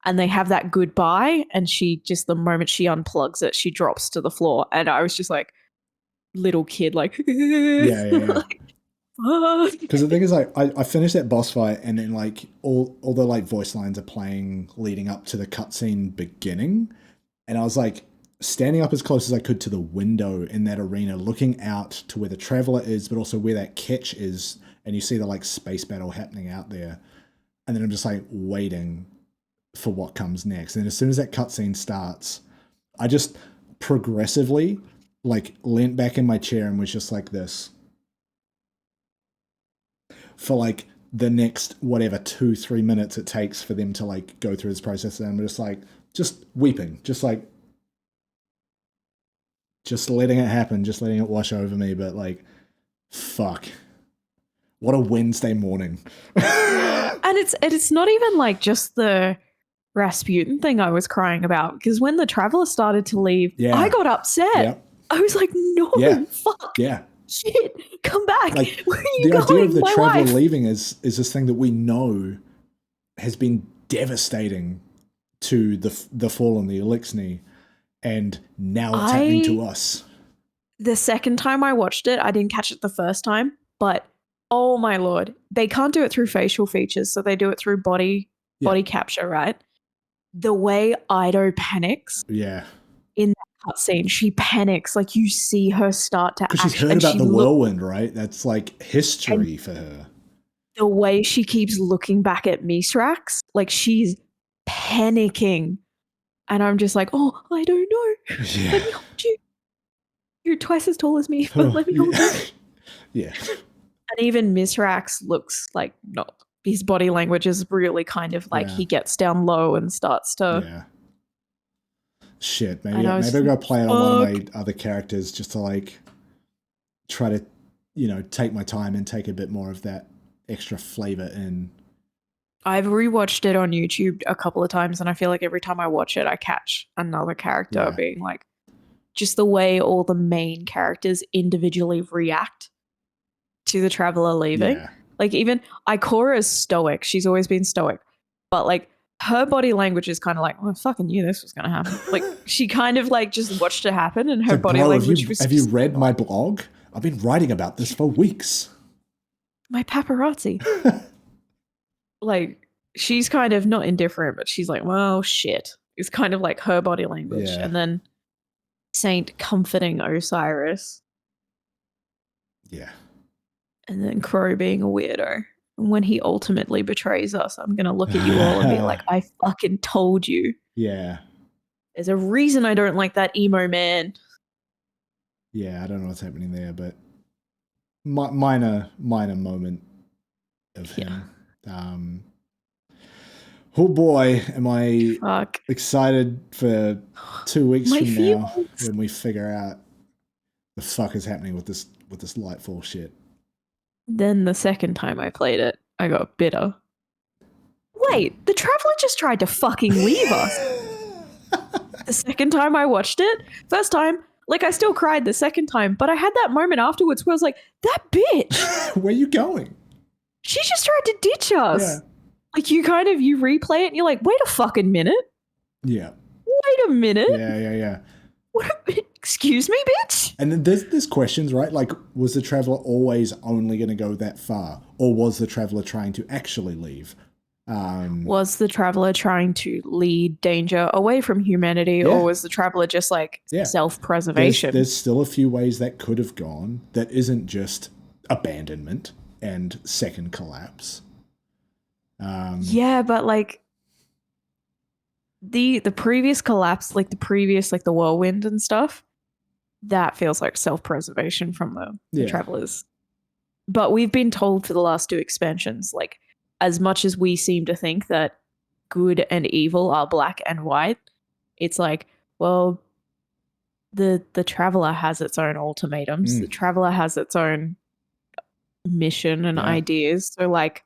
And they have that goodbye, and she just, the moment she unplugs it, she drops to the floor, and I was just like, little kid, like, Because fuck. the thing is, like, I finished that boss fight, and then like all the like voice lines are playing leading up to the cutscene beginning, and I was like standing up as close as I could to the window in that arena, looking out to where the Traveler is, but also where that catch is, and you see the like space battle happening out there, and then I'm just like waiting for what comes next. And as soon as that cutscene starts, I just progressively like leant back in my chair and was just like this for like the next whatever 2-3 minutes it takes for them to like go through this process. And I'm just like, just weeping, just like, just letting it happen, just letting it wash over me. But like, fuck, what a Wednesday morning. And it's not even like just the Rasputin thing I was crying about, because when the Traveler started to leave, I got upset. Yep. I was like, no, fuck. Yeah. Shit, come back. Like, where are you the going? idea of the My Traveler wife. leaving is this thing that we know has been devastating to the Fallen, the Elixni, and now it's happening to us. The second time I watched it, I didn't catch it the first time, but oh my lord, they can't do it through facial features, so they do it through body capture, right? The way Ido panics, in that cutscene, she panics, like you see her start to because she's heard about the whirlwind, right? That's like history for her. The way she keeps looking back at Misrax, like she's panicking, and I'm just like, oh, I don't know. Let me hold you. You're twice as tall as me, but let me hold you. Yeah. And even Misrax looks like not. His body language is really kind of like he gets down low and starts to. Shit, maybe I'm gonna play on one of my other characters just to like try to, you know, take my time and take a bit more of that extra flavor in. I've rewatched it on YouTube a couple of times, and I feel like every time I watch it, I catch another character being like, just the way all the main characters individually react to the Traveler leaving. Yeah. Like even Ikora's stoic. She's always been stoic. But like her body language is kind of like, well, I fucking knew this was going to happen. Like she kind of like just watched it happen, and her body language was... Have you read my blog? I've been writing about this for weeks. My paparazzi. Like she's kind of not indifferent, but she's like, well, shit. It's kind of like her body language. Yeah. And then Saint comforting Osiris. Yeah. And then Crow being a weirdo. And when he ultimately betrays us, I'm going to look at you all and be like, I fucking told you. Yeah. There's a reason I don't like that emo man. Yeah, I don't know what's happening there, but minor moment of him. Oh boy, am I excited for 2 weeks from now when we figure out the fuck is happening with this Lightfall shit. Then the second time I played it, I got bitter. Wait, the Traveler just tried to fucking leave us. The second time I watched it, first time, like I still cried the second time, but I had that moment afterwards where I was like, that bitch. Where you going? She just tried to ditch us. Yeah. Like you replay it and you're like, wait a fucking minute. Yeah. Wait a minute. Yeah. Excuse me, bitch? And then there's questions, right? Like, was the Traveler always only going to go that far? Or was the Traveler trying to actually leave? Was the Traveler trying to lead danger away from humanity? Or was the Traveler just like self-preservation? There's still a few ways that could have gone that isn't just abandonment and second collapse. Yeah, but like the previous collapse, like the whirlwind and stuff, that feels like self-preservation from the Travelers. But we've been told for the last 2 expansions, like as much as we seem to think that good and evil are black and white, it's like, well, the Traveler has its own ultimatums. The Traveler has its own mission and ideas. So like,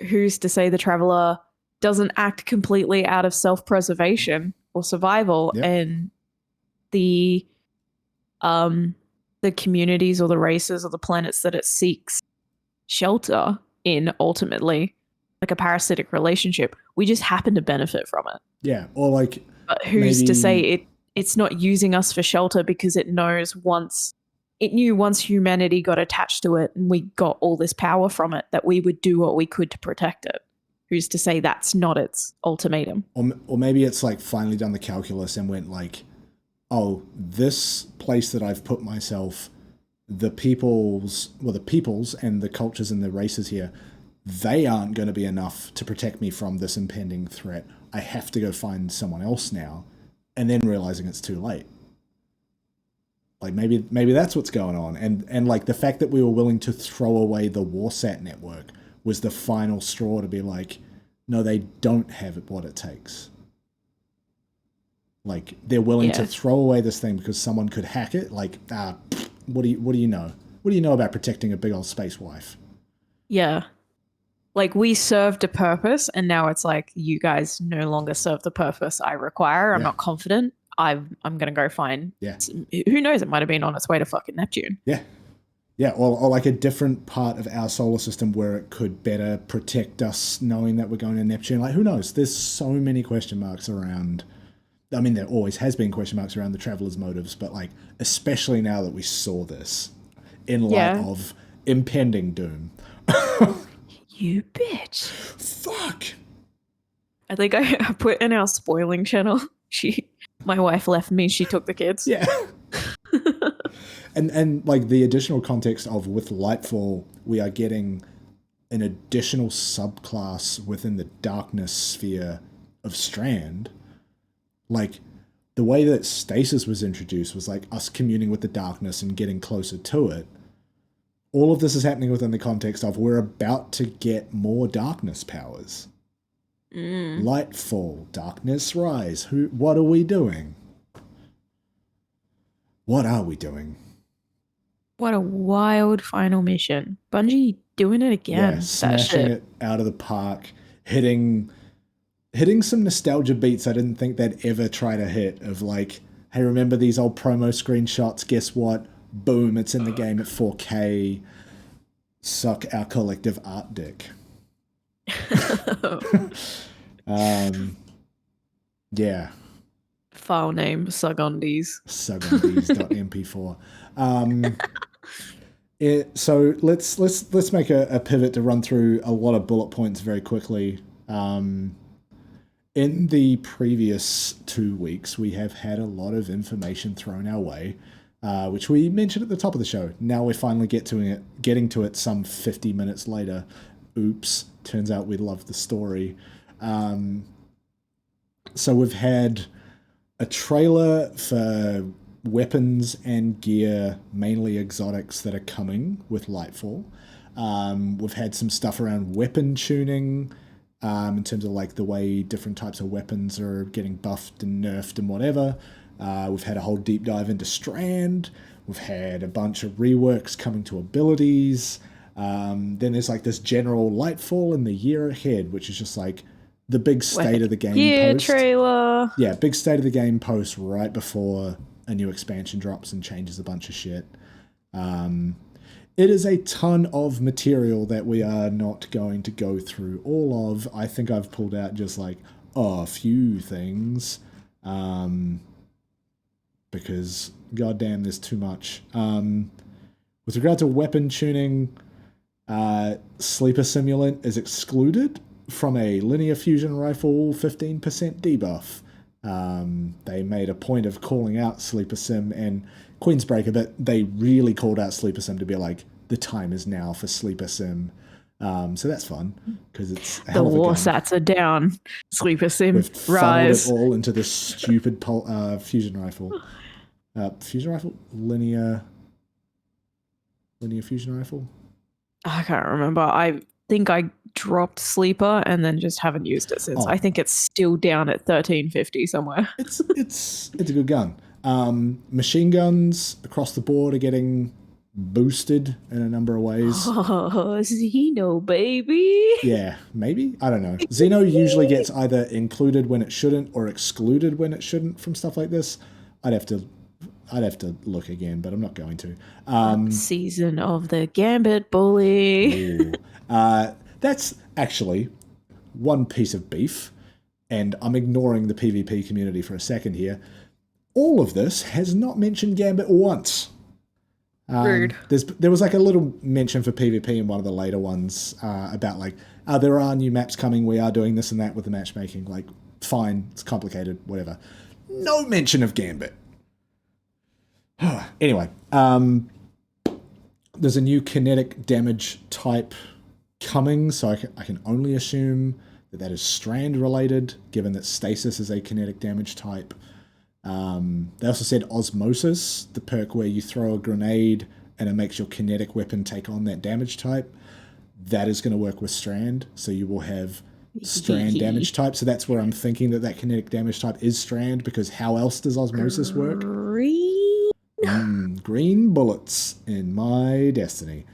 who's to say the Traveler doesn't act completely out of self-preservation or survival, and the the communities or the races or the planets that it seeks shelter in ultimately, like a parasitic relationship. We just happen to benefit from it. Yeah, or like, but who's to say it's not using us for shelter because it knew once humanity got attached to it and we got all this power from it that we would do what we could to protect it. Who's to say that's not its ultimatum? Or maybe it's like finally done the calculus and went like, oh, this place that I've put myself, the peoples and the cultures and the races here, they aren't going to be enough to protect me from this impending threat. I have to go find someone else now, and then realizing it's too late. Like maybe that's what's going on, and like the fact that we were willing to throw away the Warsat network was the final straw to be like, no, they don't have what it takes. Like they're willing to throw away this thing because someone could hack it. Like, what do you know? What do you know about protecting a big old space wife? Yeah. Like we served a purpose and now it's like you guys no longer serve the purpose I require. I'm not confident. I'm going to go find. Yeah. Who knows? It might have been on its way to fucking Neptune. Yeah. Yeah. Or like a different part of our solar system where it could better protect us knowing that we're going to Neptune. Like who knows? There's so many question marks around. I mean, there always has been question marks around the traveler's motives, but like, especially now that we saw this in light of impending doom. You bitch. Fuck. I think I put in our spoiling channel. My wife left me. She took the kids. Yeah. and like the additional context of with Lightfall, we are getting an additional subclass within the darkness sphere of Strand. Like the way that stasis was introduced was like us communing with the darkness and getting closer to it. All of this is happening within the context of we're about to get more darkness powers. Lightfall, darkness rise. What are we doing? What are we doing? What a wild final mission. Bungie doing it again. Yeah, smashing it out of the park, hitting some nostalgia beats I didn't think they'd ever try to hit of like, hey, remember these old promo screenshots? Guess what? Boom, it's in the game at 4K. Suck our collective art dick. Yeah. File name, Sugundies. Sugundies.mp4. So let's make a pivot to run through a lot of bullet points very quickly. In the previous 2 weeks, we have had a lot of information thrown our way, which we mentioned at the top of the show. Now we're finally getting to it some 50 minutes later. Oops, turns out we love the story. So we've had a trailer for weapons and gear, mainly exotics, that are coming with Lightfall. We've had some stuff around weapon tuning, in terms of like the way different types of weapons are getting buffed and nerfed and whatever. We've had a whole deep dive into Strand. We've had a bunch of reworks coming to abilities. Then there's like this general Lightfall in the year ahead, which is just like the big state of the game post. Trailer. Yeah, big state of the game post right before a new expansion drops and changes a bunch of shit. It is a ton of material that we are not going to go through all of. I think I've pulled out just like a few things. Because goddamn, there's too much. With regard to weapon tuning, Sleeper Simulant is excluded from a linear fusion rifle 15% debuff. They made a point of calling out Sleeper Sim and Queensbreaker, but they really called out Sleeper Sim to be like, the time is now for Sleeper Sim. So that's fun because it's a hell of a The war game. sats are down. Sleeper Sim We've rise. funneled it all into this stupid fusion rifle. Fusion rifle? Linear fusion rifle? I can't remember. I think I dropped Sleeper and then just haven't used it since. I think it's still down at 1350 somewhere. It's a good gun. Machine guns across the board are getting boosted in a number of ways. Oh, Xeno, baby. Yeah, maybe? I don't know. Xeno usually gets either included when it shouldn't or excluded when it shouldn't from stuff like this. I'd have to I'd have to look again, but I'm not going to. Season of the Gambit Bully. Ooh. That's actually one piece of beef, and I'm ignoring the PvP community for a second here. All of this has not mentioned Gambit once. Rude. There was like a little mention for PvP in one of the later ones about like, there are new maps coming, we are doing this and that with the matchmaking. Like, fine, it's complicated, whatever. No mention of Gambit. Anyway, there's a new kinetic damage type coming, so I can only assume that is strand related, given that stasis is a kinetic damage type. They also said osmosis, the perk where you throw a grenade and it makes your kinetic weapon take on that damage type. That is going to work with strand, so you will have strand damage type. So that's where I'm thinking that kinetic damage type is strand, because how else does osmosis work? Green bullets in my destiny.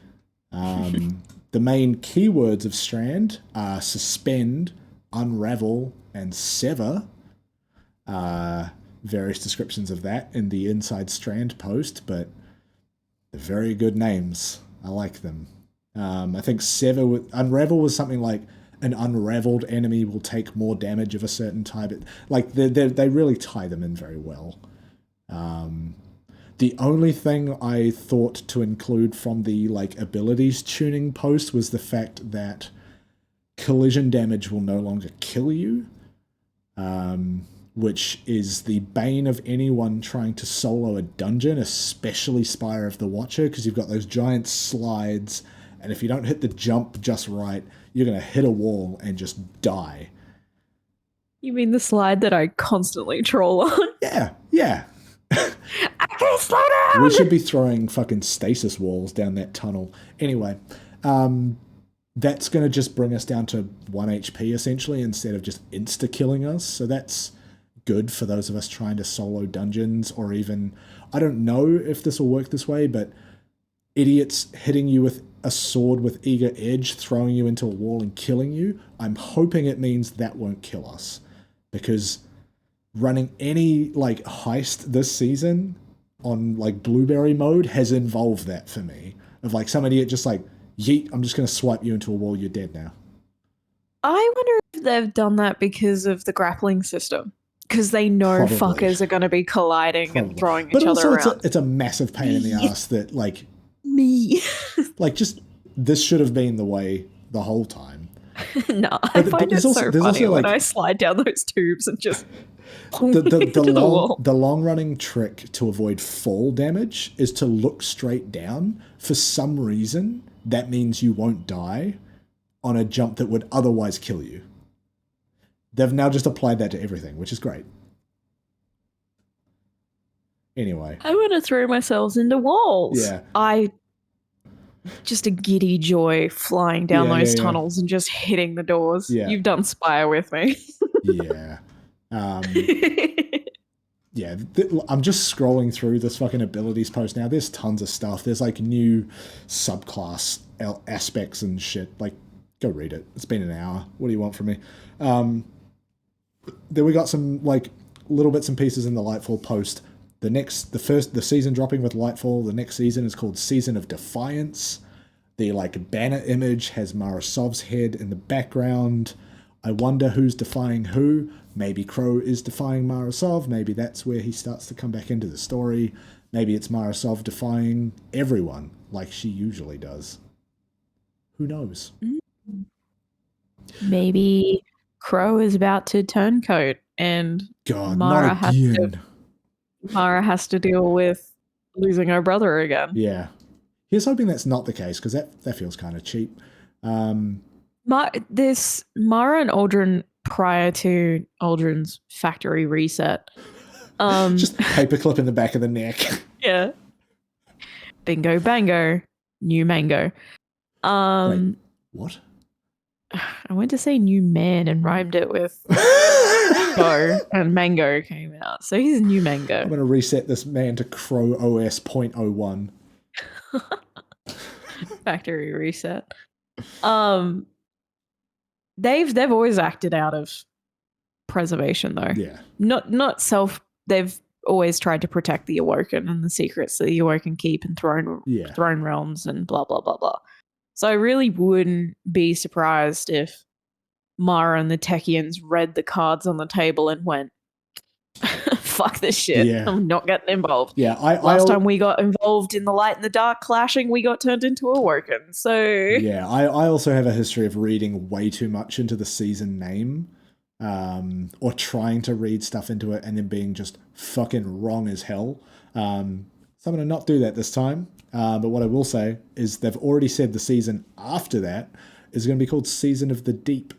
The main keywords of strand are suspend, unravel, and sever. Various descriptions of that in the Inside Strand post, but they're very good names. I like them. I think unravel was something like an unraveled enemy will take more damage of a certain type. They really tie them in very well. The only thing I thought to include from the abilities tuning post was the fact that collision damage will no longer kill you, which is the bane of anyone trying to solo a dungeon, especially Spire of the Watcher, because you've got those giant slides, and if you don't hit the jump just right, you're going to hit a wall and just die. You mean the slide that I constantly troll on? Yeah. I can't slow down! We should be throwing fucking stasis walls down that tunnel. Anyway, that's going to just bring us down to 1 HP, essentially, instead of just insta-killing us. So that's good for those of us trying to solo dungeons, or even, I don't know if this will work this way, but idiots hitting you with a sword with eager edge, throwing you into a wall and killing you. I'm hoping it means that won't kill us, because running any heist this season on blueberry mode has involved that for me, of some idiot just yeet, I'm just going to swipe you into a wall, you're dead now. I wonder if they've done that because of the grappling system, because they know fuckers are going to be colliding and throwing each other around. But it's a massive pain in the ass that me. Just this should have been the way the whole time. No, I find it so funny when I slide down those tubes and just the long running trick to avoid fall damage is to look straight down. For some reason, that means you won't die on a jump that would otherwise kill you. They've now just applied that to everything, which is great. Anyway. I want to throw myself into walls. Yeah. Just a giddy joy flying down those tunnels and just hitting the doors. Yeah. You've done Spire with me. Yeah. I'm just scrolling through this fucking abilities post now. There's tons of stuff. There's new subclass aspects and shit. Go read it. It's been an hour. What do you want from me? Then we got some little bits and pieces in the Lightfall post. The season dropping with Lightfall, the next season is called Season of Defiance. The banner image has Marasov's head in the background. I wonder who's defying who. Maybe Crow is defying Marasov. Maybe that's where he starts to come back into the story. Maybe it's Marasov defying everyone like she usually does. Who knows? Maybe Crow is about to turncoat and Mara has to deal with losing her brother again. Yeah. Here's hoping that's not the case, because that feels kind of cheap. This Mara and Aldrin prior to Aldrin's factory reset. Just paperclip in the back of the neck. Yeah. Bingo bango. New mango. Wait, what? I went to say new man and rhymed it with go, and mango came out. So he's a new mango. I'm going to reset this man to Crow OS 0.01. Factory reset. They've always acted out of preservation though. Yeah. Not self. They've always tried to protect the Awoken and the secrets that the Awoken keep in throne realms and blah blah blah blah. So I really wouldn't be surprised if Mara and the Techians read the cards on the table and went, fuck this shit. Yeah. I'm not getting involved. Yeah, Last time we got involved in the light and the dark clashing, we got turned into Awoken. So yeah, I also have a history of reading way too much into the season name, or trying to read stuff into it and then being just fucking wrong as hell. So I'm gonna not do that this time. But what I will say is they've already said the season after that is going to be called Season of the Deep.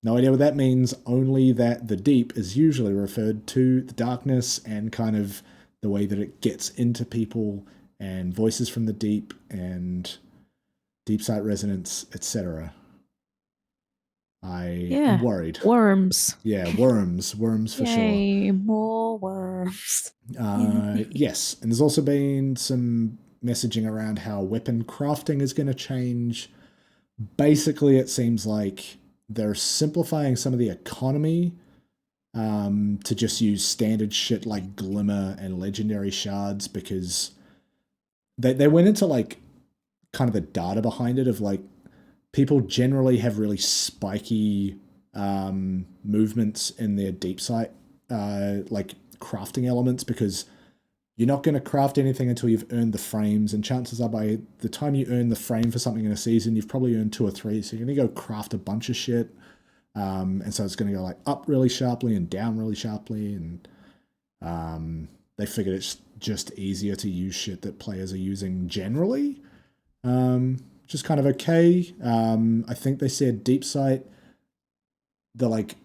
No idea what that means, only that the deep is usually referred to the darkness and kind of the way that it gets into people and voices from the deep and deep sight resonance, etc. I'm worried. Worms. Yeah, worms for Yay, sure. more worms. Yes, and there's also been some messaging around how weapon crafting is going to change. Basically, it seems like they're simplifying some of the economy to just use standard shit like glimmer and legendary shards, because they went into like kind of the data behind it of like people generally have really spiky movements in their deep sight like crafting elements, because you're not going to craft anything until you've earned the frames, and chances are by the time you earn the frame for something in a season, you've probably earned 2 or 3, so you're going to go craft a bunch of shit, and so it's going to go like up really sharply and down really sharply, and they figured it's just easier to use shit that players are using generally, which is kind of okay. I think they said deep sight, the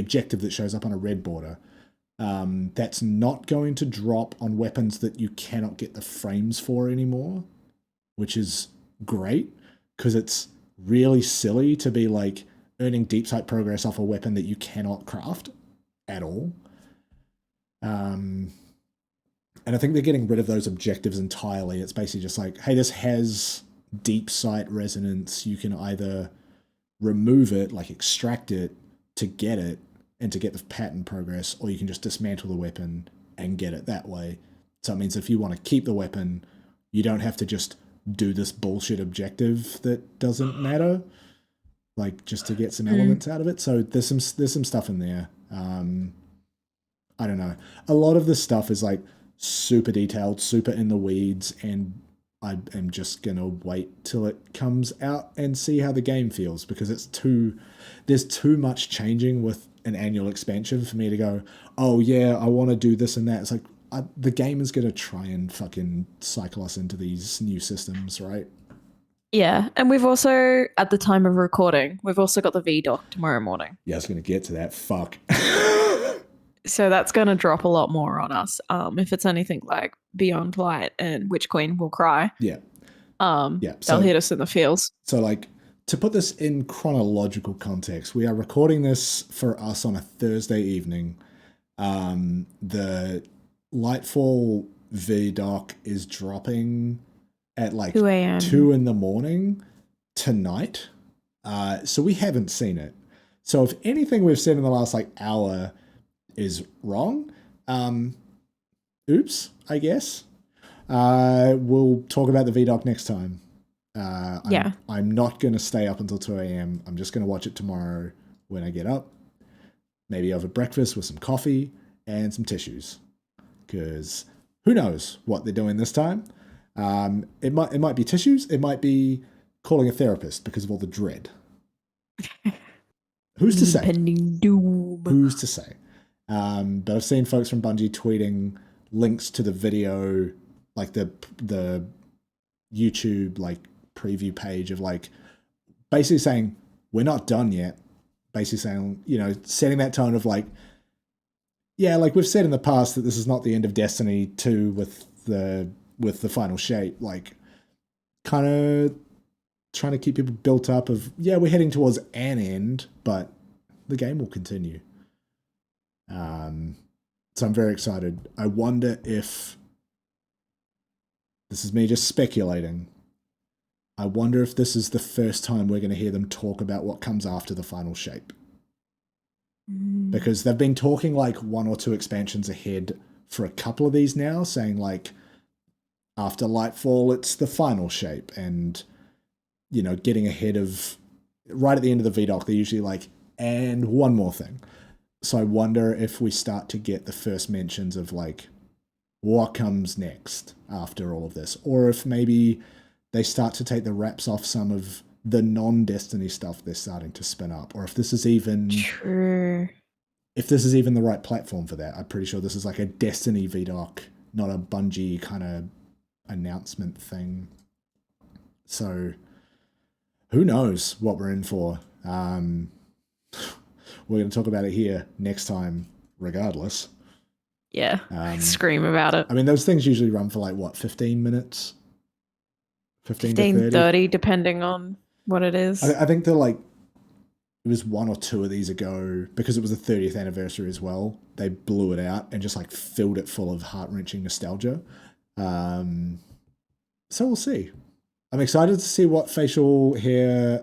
objective that shows up on a red border, that's not going to drop on weapons that you cannot get the frames for anymore, which is great, because it's really silly to be like earning deep sight progress off a weapon that you cannot craft at all. And I think they're getting rid of those objectives entirely. It's basically just like, hey, this has deep sight resonance. You can either remove it, like extract it to get it and to get the pattern progress, or you can just dismantle the weapon and get it that way. So it means if you want to keep the weapon, you don't have to just do this bullshit objective that doesn't matter, like just to get some elements out of it. So there's some stuff in there. I don't know. A lot of this stuff is like super detailed, super in the weeds, and I am just gonna wait till it comes out and see how the game feels, because there's too much changing with an annual expansion for me to go, oh yeah, I want to do this and that. It's like the game is gonna try and fucking cycle us into these new systems, right? Yeah, and we've also, at the time of recording, we've also got the VDoc tomorrow morning. Yeah, I was gonna get to that. Fuck. So that's going to drop a lot more on us. If it's anything like Beyond Light and Witch Queen Will Cry. Yeah. They'll hit us in the feels. So like, to put this in chronological context, we are recording this for us on a Thursday evening. The Lightfall VDoc is dropping at like 2 a.m. 2 in the morning tonight. So we haven't seen it. So if anything we've said in the last like hour is wrong, oops, I guess. We'll talk about the VDoc next time. I'm not going to stay up until 2 a.m. I'm just going to watch it tomorrow when I get up. Maybe over breakfast with some coffee and some tissues. Because who knows what they're doing this time. It might be tissues. It might be calling a therapist because of all the dread. Who's to say? Impending doom. Who's to say? But I've seen folks from Bungie tweeting links to the video, like the YouTube like preview page of like basically saying we're not done yet. Basically saying, you know, setting that tone of like, yeah, like we've said in the past that this is not the end of Destiny 2 with the final shape. Like, kind of trying to keep people built up of, yeah, we're heading towards an end, but the game will continue. So I'm very excited. I wonder if, this is me just speculating, I wonder if this is the first time we're going to hear them talk about what comes after the final shape. Because they've been talking like 1 or 2 expansions ahead for a couple of these now, saying like after Lightfall, it's the final shape, and you know, getting ahead of right at the end of the VDOC, they're usually like, and one more thing. So I wonder if we start to get the first mentions of like what comes next after all of this, or if maybe they start to take the wraps off some of the non-Destiny stuff they're starting to spin up, or if this is even True. If this is even the right platform for that. I'm pretty sure this is like a Destiny VDOC, not a Bungie kind of announcement thing. So who knows what we're in for? We're going to talk about it here next time, regardless. Yeah, scream about it. I mean, those things usually run for like, what, 15 minutes? 15 to 30, depending on what it is. I think they're like, it was 1 or 2 of these ago, because it was the 30th anniversary as well. They blew it out and just like filled it full of heart-wrenching nostalgia. So we'll see. I'm excited to see what facial hair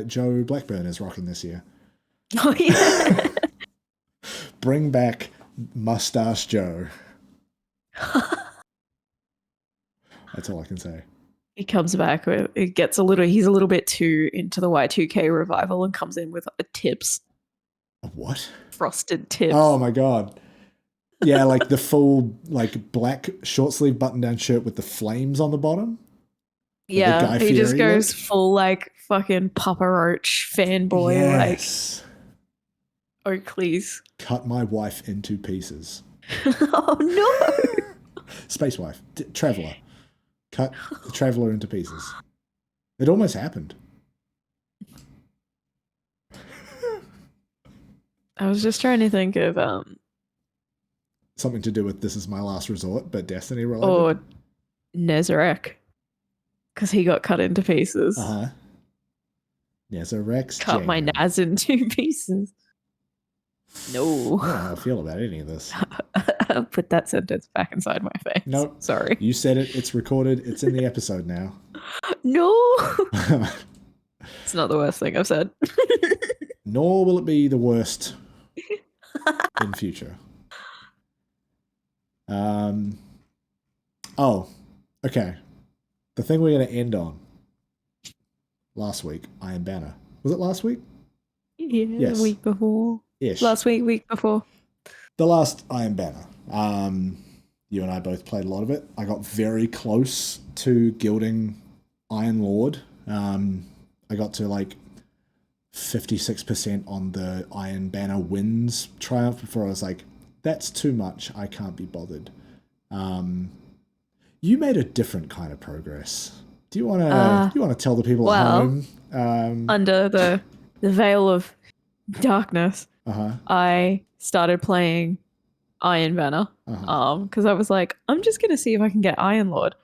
Joe Blackburn is rocking this year. Oh, yeah. Bring back Mustache Joe. That's all I can say. He comes back with, he's a little bit too into the Y2K revival and comes in with tips. What? Frosted tips. Oh my God. Yeah, like the full like black short sleeve button down shirt with the flames on the bottom. Yeah, he just goes full like fucking Papa Roach fanboy. Yes. Like, Oakley's. Cut my wife into pieces. Oh no. Space wife. Traveler. Cut the Traveler into pieces. It almost happened. I was just trying to think of something to do with This Is My Last Resort, but Destiny related. Or Nezarek. Because he got cut into pieces. Uh-huh. Nezarek's cut my Naz into pieces. No. I don't know how I feel about any of this. I'll put that sentence back inside my face. Nope. Sorry. You said it. It's recorded. It's in the episode now. No. It's not the worst thing I've said. Nor will it be the worst in future. Oh, okay. The thing we're going to end on last week, Iron Banner. Was it last week? Yeah, yes. The week before. Ish. Last week before. The last Iron Banner. You and I both played a lot of it. I got very close to gilding Iron Lord. I got to like 56% on the Iron Banner wins triumph before I was like, that's too much. I can't be bothered. You made a different kind of progress. Do you want to tell the people at home? Under the veil of darkness, I started playing Iron Banner because I was like, I'm just gonna see if I can get Iron Lord.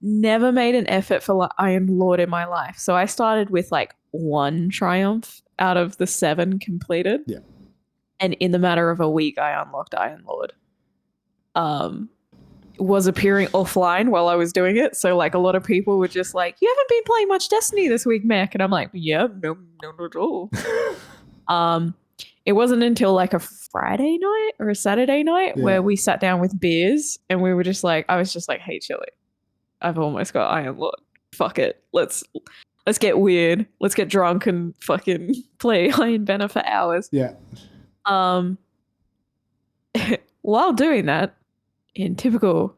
Never made an effort for Iron Lord in my life, so I started with like 1 triumph out of the 7 completed. Yeah, and in the matter of a week, I unlocked Iron Lord. Was appearing offline while I was doing it, so like a lot of people were just like, "You haven't been playing much Destiny this week, Mac," and I'm like, "Yeah, no, not at all." It wasn't until like a Friday night or a Saturday night where we sat down with beers and we were just like, I was just like, "Hey, Chili, I've almost got Iron Lord. Fuck it, let's get weird. Let's get drunk and fucking play Iron Banner for hours." Yeah. While doing that, in typical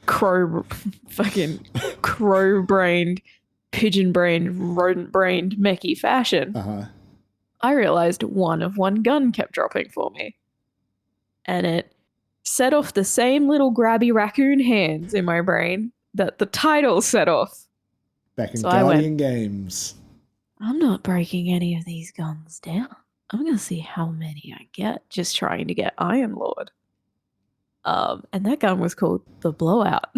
crow-brained, pigeon-brained, rodent-brained Meckii fashion, I realized 1 of 1 gun kept dropping for me. And it set off the same little grabby raccoon hands in my brain that the title set off. Back in Guardian Games. I'm not breaking any of these guns down. I'm going to see how many I get just trying to get Iron Lord. And that gun was called the Blowout.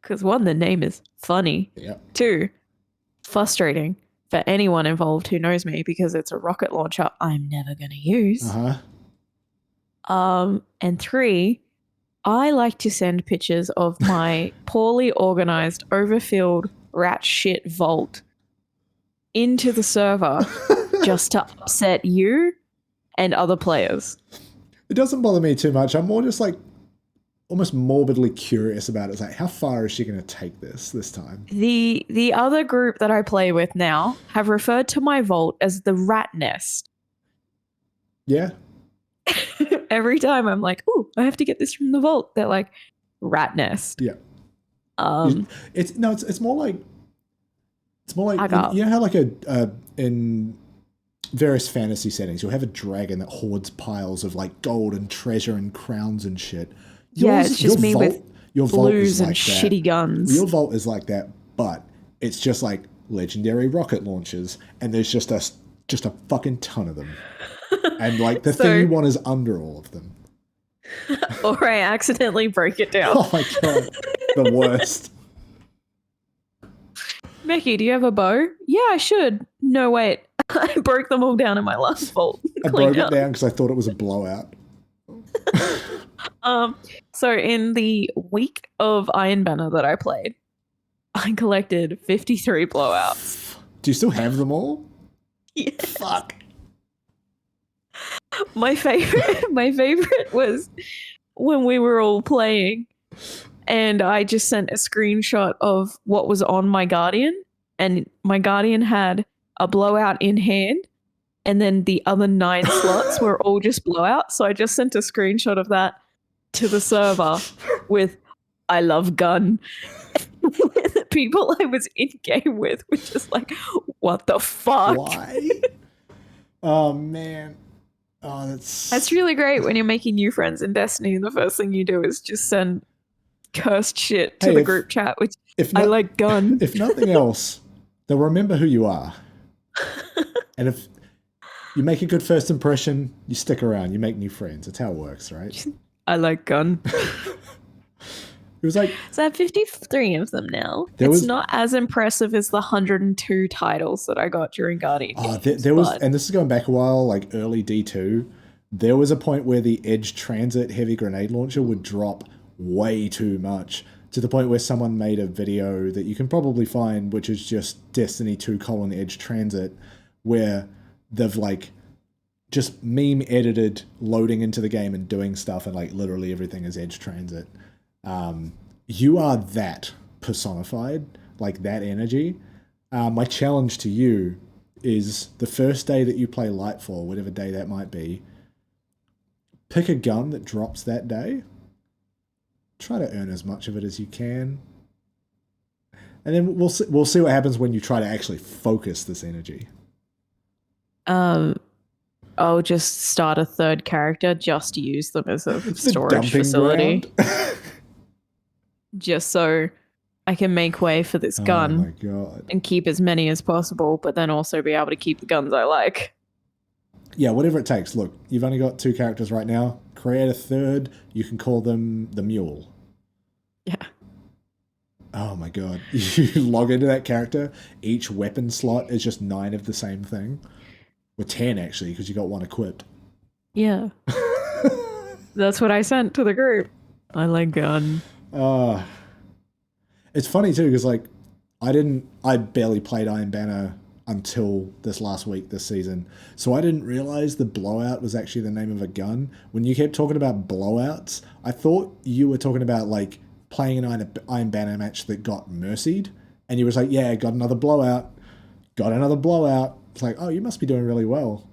Because 1, the name is funny. Yep. 2, frustrating for anyone involved who knows me because it's a rocket launcher I'm never going to use. And 3, I like to send pictures of my poorly organized, overfilled rat shit vault into the server just to upset you and other players. It doesn't bother me too much. I'm more just like almost morbidly curious about it. It's like, how far is she going to take this time? The other group that I play with now have referred to my vault as the rat nest. Yeah. Every time I'm like, "Ooh, I have to get this from the vault." They're like, "Rat nest." Yeah. It's more like you know how like in various fantasy settings you'll have a dragon that hoards piles of like gold and treasure and crowns and shit. It's just me with your blues vault and is like shitty guns. Your vault is like that, but it's just like legendary rocket launchers, and there's just a fucking ton of them. And like the thing you want is under all of them. Or I accidentally break it down. Oh my god. The worst. Meckii, do you have a bow? Yeah, I should. No, wait. I broke them all down in my last vault. I broke it down because I thought it was a blowout. So in the week of Iron Banner that I played, I collected 53 blowouts. Do you still have them all? Yes. Fuck. My favorite was when we were all playing and I just sent a screenshot of what was on my Guardian, and my Guardian had a blowout in hand, and then the other 9 slots were all just blowouts. So I just sent a screenshot of that to the server with "I love gun." The people I was in game with were just like, "What the fuck?" Why? Oh man. Oh, that's really great when you're making new friends in Destiny, and the first thing you do is just send cursed shit to the group chat, which I like gun. If nothing else, they'll remember who you are. And if you make a good first impression, you stick around, you make new friends. That's how it works, right? I like gun. It was like, so I have 53 of them now. It's not as impressive as the 102 titles that I got during Guardian. Oh, there was, and this is going back a while, like early D2. There was a point where the Edge Transit heavy grenade launcher would drop way too much, to the point where someone made a video that you can probably find, which is just Destiny 2 : Edge Transit, where they've like just meme edited loading into the game and doing stuff, and like literally everything is Edge Transit. You are that personified, like that energy. My challenge to you is the first day that you play Lightfall, whatever day that might be, pick a gun that drops that day. Try to earn as much of it as you can. And then we'll see what happens when you try to actually focus this energy. I'll just start a third character just to use them as a storage facility. Just so I can make way for this gun. Oh my god. And keep as many as possible, but then also be able to keep the guns I like. Yeah, whatever it takes. Look, you've only got 2 characters right now. Create a third. You can call them the Mule. Yeah. Oh my god. You log into that character. Each weapon slot is just 9 of the same thing. Or 10 actually, because you got 1 equipped. Yeah. That's what I sent to the group. I like gun. It's funny too, because like I barely played Iron Banner until this last week, this season. So I didn't realize the blowout was actually the name of a gun. When you kept talking about blowouts, I thought you were talking about like playing an Iron Banner match that got mercied, and you was like, yeah, got another blowout. It's like, oh, you must be doing really well.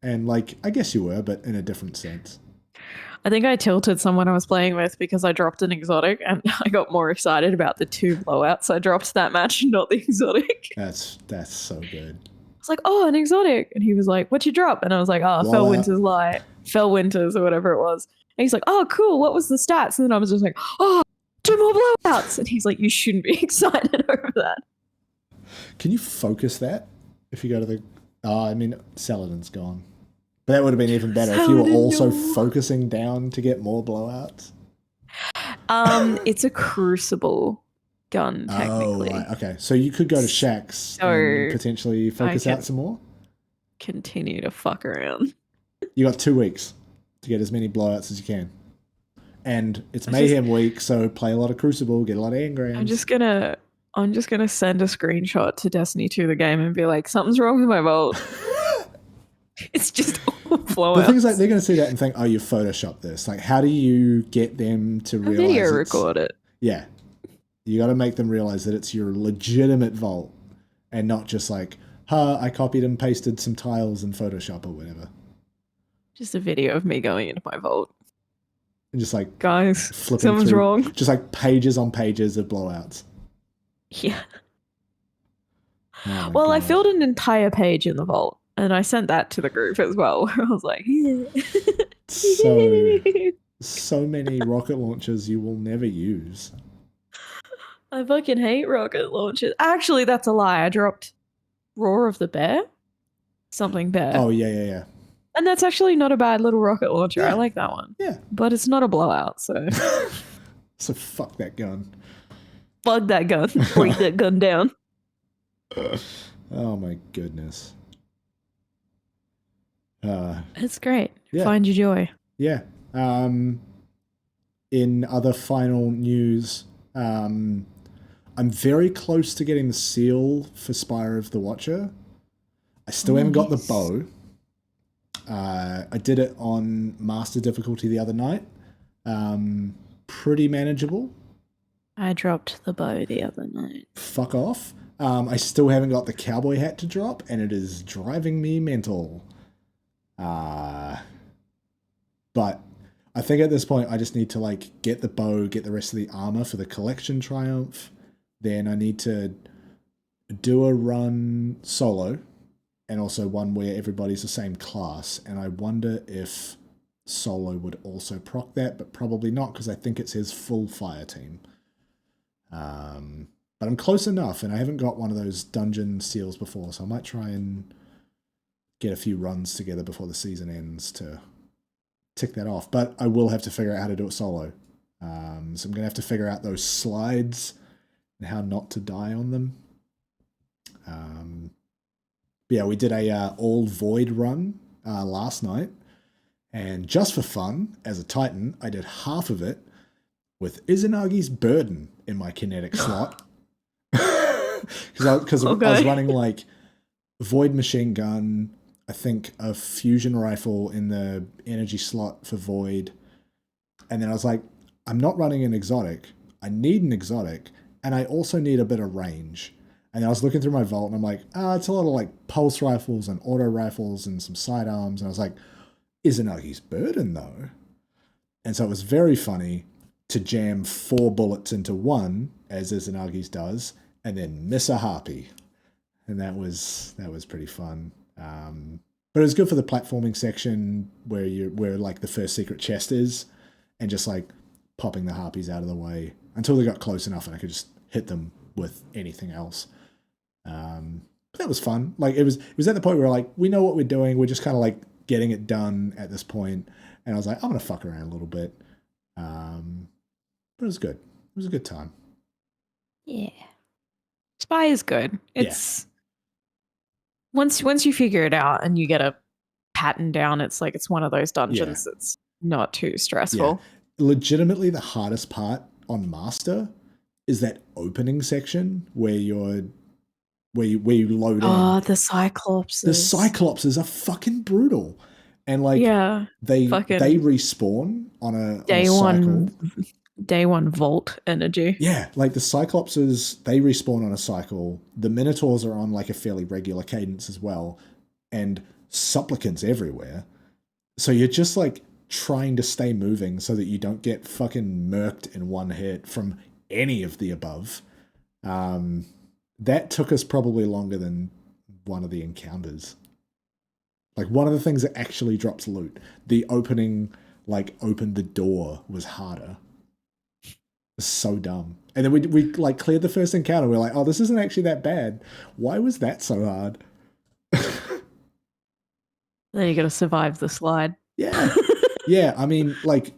And like, I guess you were, but in a different sense. I think I tilted someone I was playing with because I dropped an exotic, and I got more excited about the 2 blowouts I dropped that match, not the exotic. That's so good. I was like, oh, an exotic. And he was like, what'd you drop? And I was like, oh, Fell Winter's Light. Fell Winters or whatever it was. And he's like, oh, cool. What was the stats? And then I was just like, oh, 2 more blowouts. And he's like, you shouldn't be excited over that. Can you focus that? If you go to the... I mean, Saladin's gone. But that would have been even better if you were also focusing down to get more blowouts. It's a crucible gun, technically. Oh, right. Okay. So you could go to Shaxx and potentially focus out some more? Continue to fuck around. You got 2 weeks to get as many blowouts as you can. And it's Mayhem week, so play a lot of Crucible, get a lot of engrams. I'm just gonna send a screenshot to Destiny 2 the game and be like, something's wrong with my vault. It's just all blowouts. The thing is, like, they're going to see that and think, oh, you photoshopped this. Like, how do you get them to realize video record it? Yeah. You got to make them realize that it's your legitimate vault and not just like, I copied and pasted some tiles in Photoshop or whatever. Just a video of me going into my vault. And just like, guys, something's wrong. Just like pages on pages of blowouts. Yeah. Oh well, God. I filled an entire page in the vault and I sent that to the group as well. I was like, yeah. So many rocket launchers you will never use. I fucking hate rocket launchers. Actually, that's a lie. I dropped Roar of the Bear. Something bear. Oh, yeah. And that's actually not a bad little rocket launcher. Yeah. I like that one. Yeah. But it's not a blowout, so. So fuck that gun. Fuck that gun. Break that gun down. Oh my goodness. It's great. Yeah. Find your joy. Yeah. In other final news, I'm very close to getting the seal for Spire of the Watcher. I still haven't got the bow. I did it on Master difficulty the other night. Pretty manageable. I dropped the bow the other night. Fuck off. I still haven't got the cowboy hat to drop, and it is driving me mental. But I think at this point I just need to like get the bow, get the rest of the armor for the collection triumph. Then I need to do a run solo, and also one where everybody's the same class. And I wonder if solo would also proc that, but probably not because I think it says full fire team. But I'm close enough, and I haven't got one of those dungeon seals before, so I might try and get a few runs together before the season ends to tick that off. But I will have to figure out how to do it solo. So I'm going to have to figure out those slides and how not to die on them. Yeah, we did a all void run last night, and just for fun, as a Titan, I did half of it with Izanagi's Burden in my kinetic slot. Because I was running like void machine gun, I think a fusion rifle in the energy slot for void, and then I was like, I'm not running an exotic. I need an exotic, and I also need a bit of range. And I was looking through my vault, and I'm like, it's a lot of like pulse rifles and auto rifles and some sidearms. And I was like, Izanagi's Burden though. And so it was very funny to jam 4 bullets into one, as Izanagi's does, and then miss a harpy. And that was pretty fun. But it was good for the platforming section where like the first secret chest is, and just like popping the harpies out of the way until they got close enough and I could just hit them with anything else. But that was fun. Like it was at the point where like we know what we're doing. We're just kind of like getting it done at this point. And I was like, I'm gonna fuck around a little bit. But it was good. It was a good time. Yeah. Spy is good. It's once you figure it out and you get a pattern down, it's like it's one of those dungeons that's not too stressful. Yeah. Legitimately the hardest part on Master is that opening section where you load in. Oh, the Cyclopses. The Cyclopses are fucking brutal. And like they respawn on a cycle. Day one Vault energy. Yeah, like the Cyclopses, they respawn on a cycle. The Minotaurs are on like a fairly regular cadence as well. And supplicants everywhere. So you're just like trying to stay moving so that you don't get fucking murked in one hit from any of the above. That took us probably longer than one of the encounters. Like one of the things that actually drops loot, the opening, like opened the door was harder. It's so dumb. And then we like cleared the first encounter. We're like, oh, this isn't actually that bad. Why was that so hard? Then you got to survive the slide. Yeah. Yeah, I mean, like,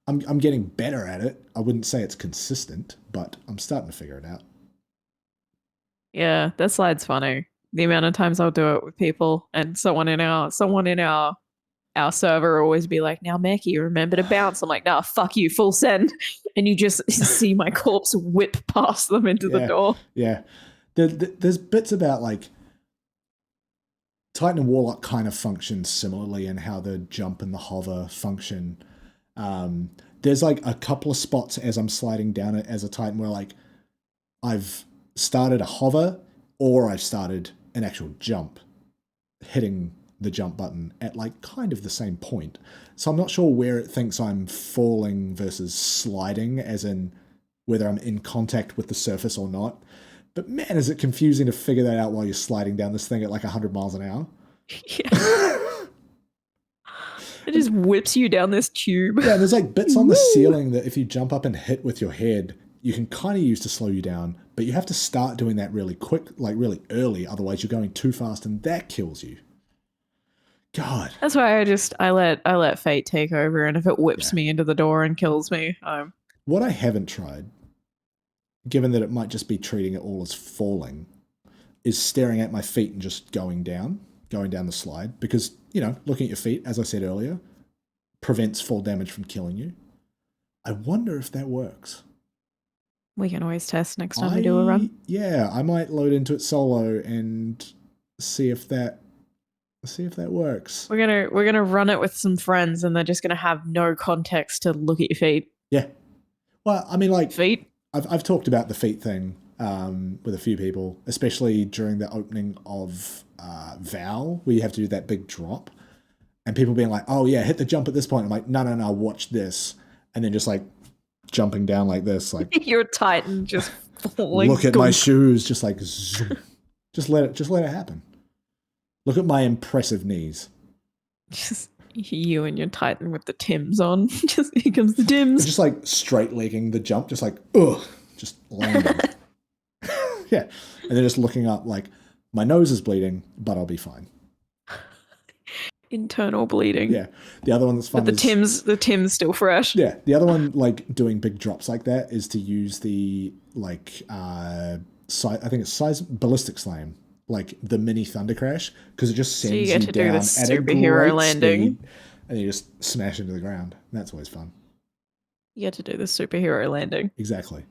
I'm getting better at it. I wouldn't say it's consistent, but I'm starting to figure it out. Yeah, that slide's funny. The amount of times I'll do it with people and someone in our our server always be like, now Meckii, remember to bounce. I'm like, nah, fuck you, full send. And you just see my corpse whip past them into the door. Yeah. There's bits about like Titan and Warlock kind of function similarly in how the jump and the hover function. There's like a couple of spots as I'm sliding down it as a Titan where like I've started a hover or I've started an actual jump, hitting the jump button at like kind of the same point. So I'm not sure where it thinks I'm falling versus sliding, as in whether I'm in contact with the surface or not. But man, is it confusing to figure that out while you're sliding down this thing at like 100 miles an hour. Yeah. It just whips you down this tube. Yeah, and there's like bits on the ceiling that if you jump up and hit with your head, you can kind of use to slow you down, but you have to start doing that really quick, like really early, otherwise you're going too fast and that kills you. God. That's why I let fate take over, and if it whips me into the door and kills me, What I haven't tried, given that it might just be treating it all as falling, is staring at my feet and just going down the slide, because, you know, looking at your feet, as I said earlier, prevents fall damage from killing you. I wonder if that works. We can always test next time we do a run. Yeah, I might load into it solo and see if that works. We're gonna run it with some friends, and they're just gonna have no context to look at your feet. Yeah. Well, I mean, like feet. I've talked about the feet thing with a few people, especially during the opening of Val, where you have to do that big drop, and people being like, "Oh yeah, hit the jump at this point." I'm like, "No, watch this," and then just like jumping down like this, like you're Titan just falling. Look at my shoes, just like zoom. just let it happen. Look at my impressive knees. Just you and your Titan with the Tims on. Just here comes the Tims. Just like straight legging the jump, just like just landing. Yeah, and then just looking up like my nose is bleeding, but I'll be fine. Internal bleeding. Yeah. The other one that's fun but the Tim's still fresh. Yeah. The other one, like doing big drops like that, is to use the like I think it's size ballistic slam, like the mini thunder crash, because it just sends you down at a great landing, speed, and you just smash into the ground. And that's always fun. You get to do the superhero landing. Exactly.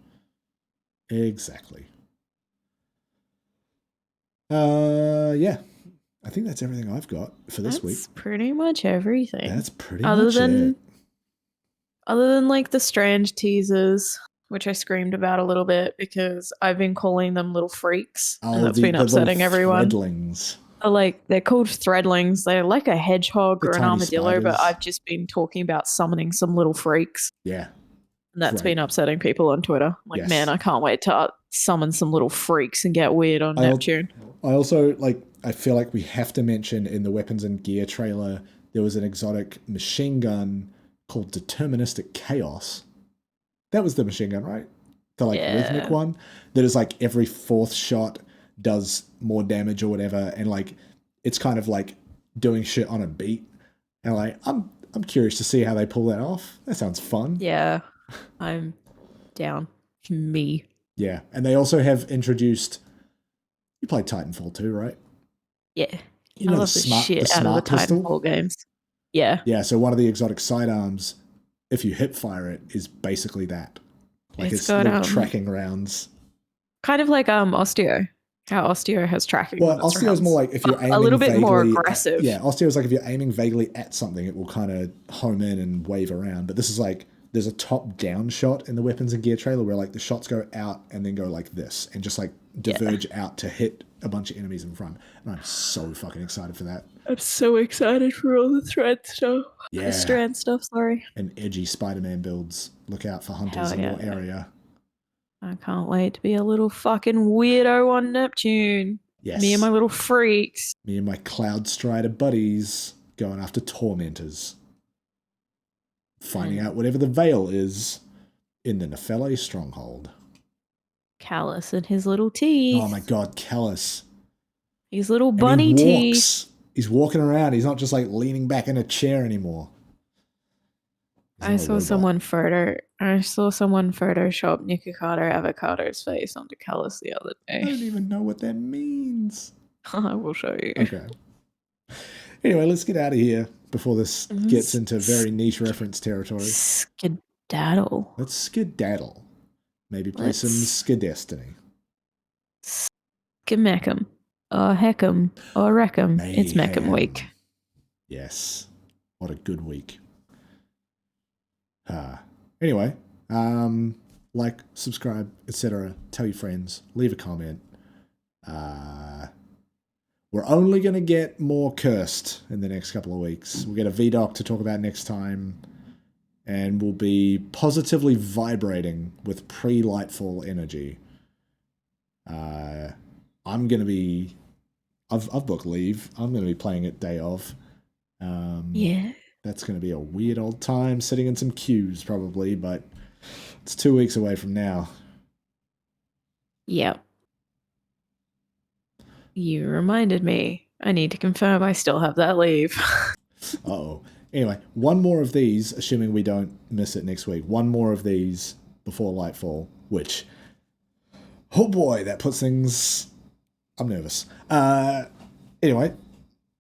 Yeah. I think that's everything I've got for this week. That's pretty much everything. That's pretty much it. Other than like the Strand teasers, which I screamed about a little bit because I've been calling them little freaks, and that's been upsetting everyone. Threadlings. They're called threadlings. They're like a hedgehog or an armadillo, spiders. But I've just been talking about summoning some little freaks. Yeah. And that's been upsetting people on Twitter. Like, man, I can't wait to summon some little freaks and get weird on Neptune. I also, I feel like we have to mention in the weapons and gear trailer, there was an exotic machine gun called Deterministic Chaos. That was the machine gun, right? The rhythmic one that is like every fourth shot does more damage or whatever, and like it's kind of like doing shit on a beat. And like I'm curious to see how they pull that off. That sounds fun. Yeah, I'm down. Me. Yeah, and they also have introduced. You played Titanfall 2, right? Yeah. You know, I love the shit out of the Titanfall games. Yeah. Yeah, so one of the exotic sidearms, if you hip fire it, is basically that. Like it's got tracking rounds. Kind of like Osteo. How Osteo has tracking. Well, Osteo is more like if you're aiming a little bit more aggressive. Osteo is like if you're aiming vaguely at something, it will kind of home in and wave around. But this is like there's a top-down shot in the weapons and gear trailer where like the shots go out and then go like this and just like diverge out to hit a bunch of enemies in front. And I'm so fucking excited for that. I'm so excited for all the thread stuff. Yeah. The Strand stuff, sorry. And edgy Spider-Man builds. Look out for hunters in your area. I can't wait to be a little fucking weirdo on Neptune. Yes. Me and my little freaks. Me and my Cloud Strider buddies going after tormentors. Finding out whatever the veil is in the Nephele stronghold. Callus and his little teeth. Oh my god, Callus. His little bunny teeth. He's walking around. He's not just like leaning back in a chair anymore. I saw someone Photoshop Nikocado Avocado's face onto Callus the other day. I don't even know what that means. I will show you. Okay. Anyway, let's get out of here. before this gets into very niche reference territory. Skedaddle. Let's skedaddle. Maybe play some Skedestiny. Skemeckum. Or Heckum. Or Reckum. It's Meckum week. Yes. What a good week. Anyway, like, subscribe, etc. Tell your friends. Leave a comment. We're only going to get more cursed in the next couple of weeks. We'll get a VDoc to talk about next time. And we'll be positively vibrating with pre-Lightfall energy. I'm going to be... I've booked leave. I'm going to be playing it day of. Yeah. That's going to be a weird old time, sitting in some queues probably, but it's 2 weeks away from now. Yep. You reminded me. I need to confirm I still have that leave. Uh-oh. Anyway, one more of these, assuming we don't miss it next week, one more of these before Lightfall, which, oh boy, that puts things... I'm nervous. Anyway.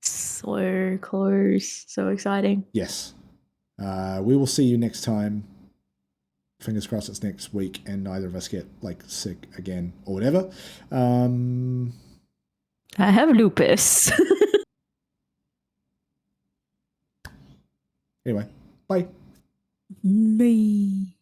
So close. So exciting. Yes. We will see you next time. Fingers crossed it's next week and neither of us get, like, sick again or whatever. I have lupus. Anyway, bye. Bye.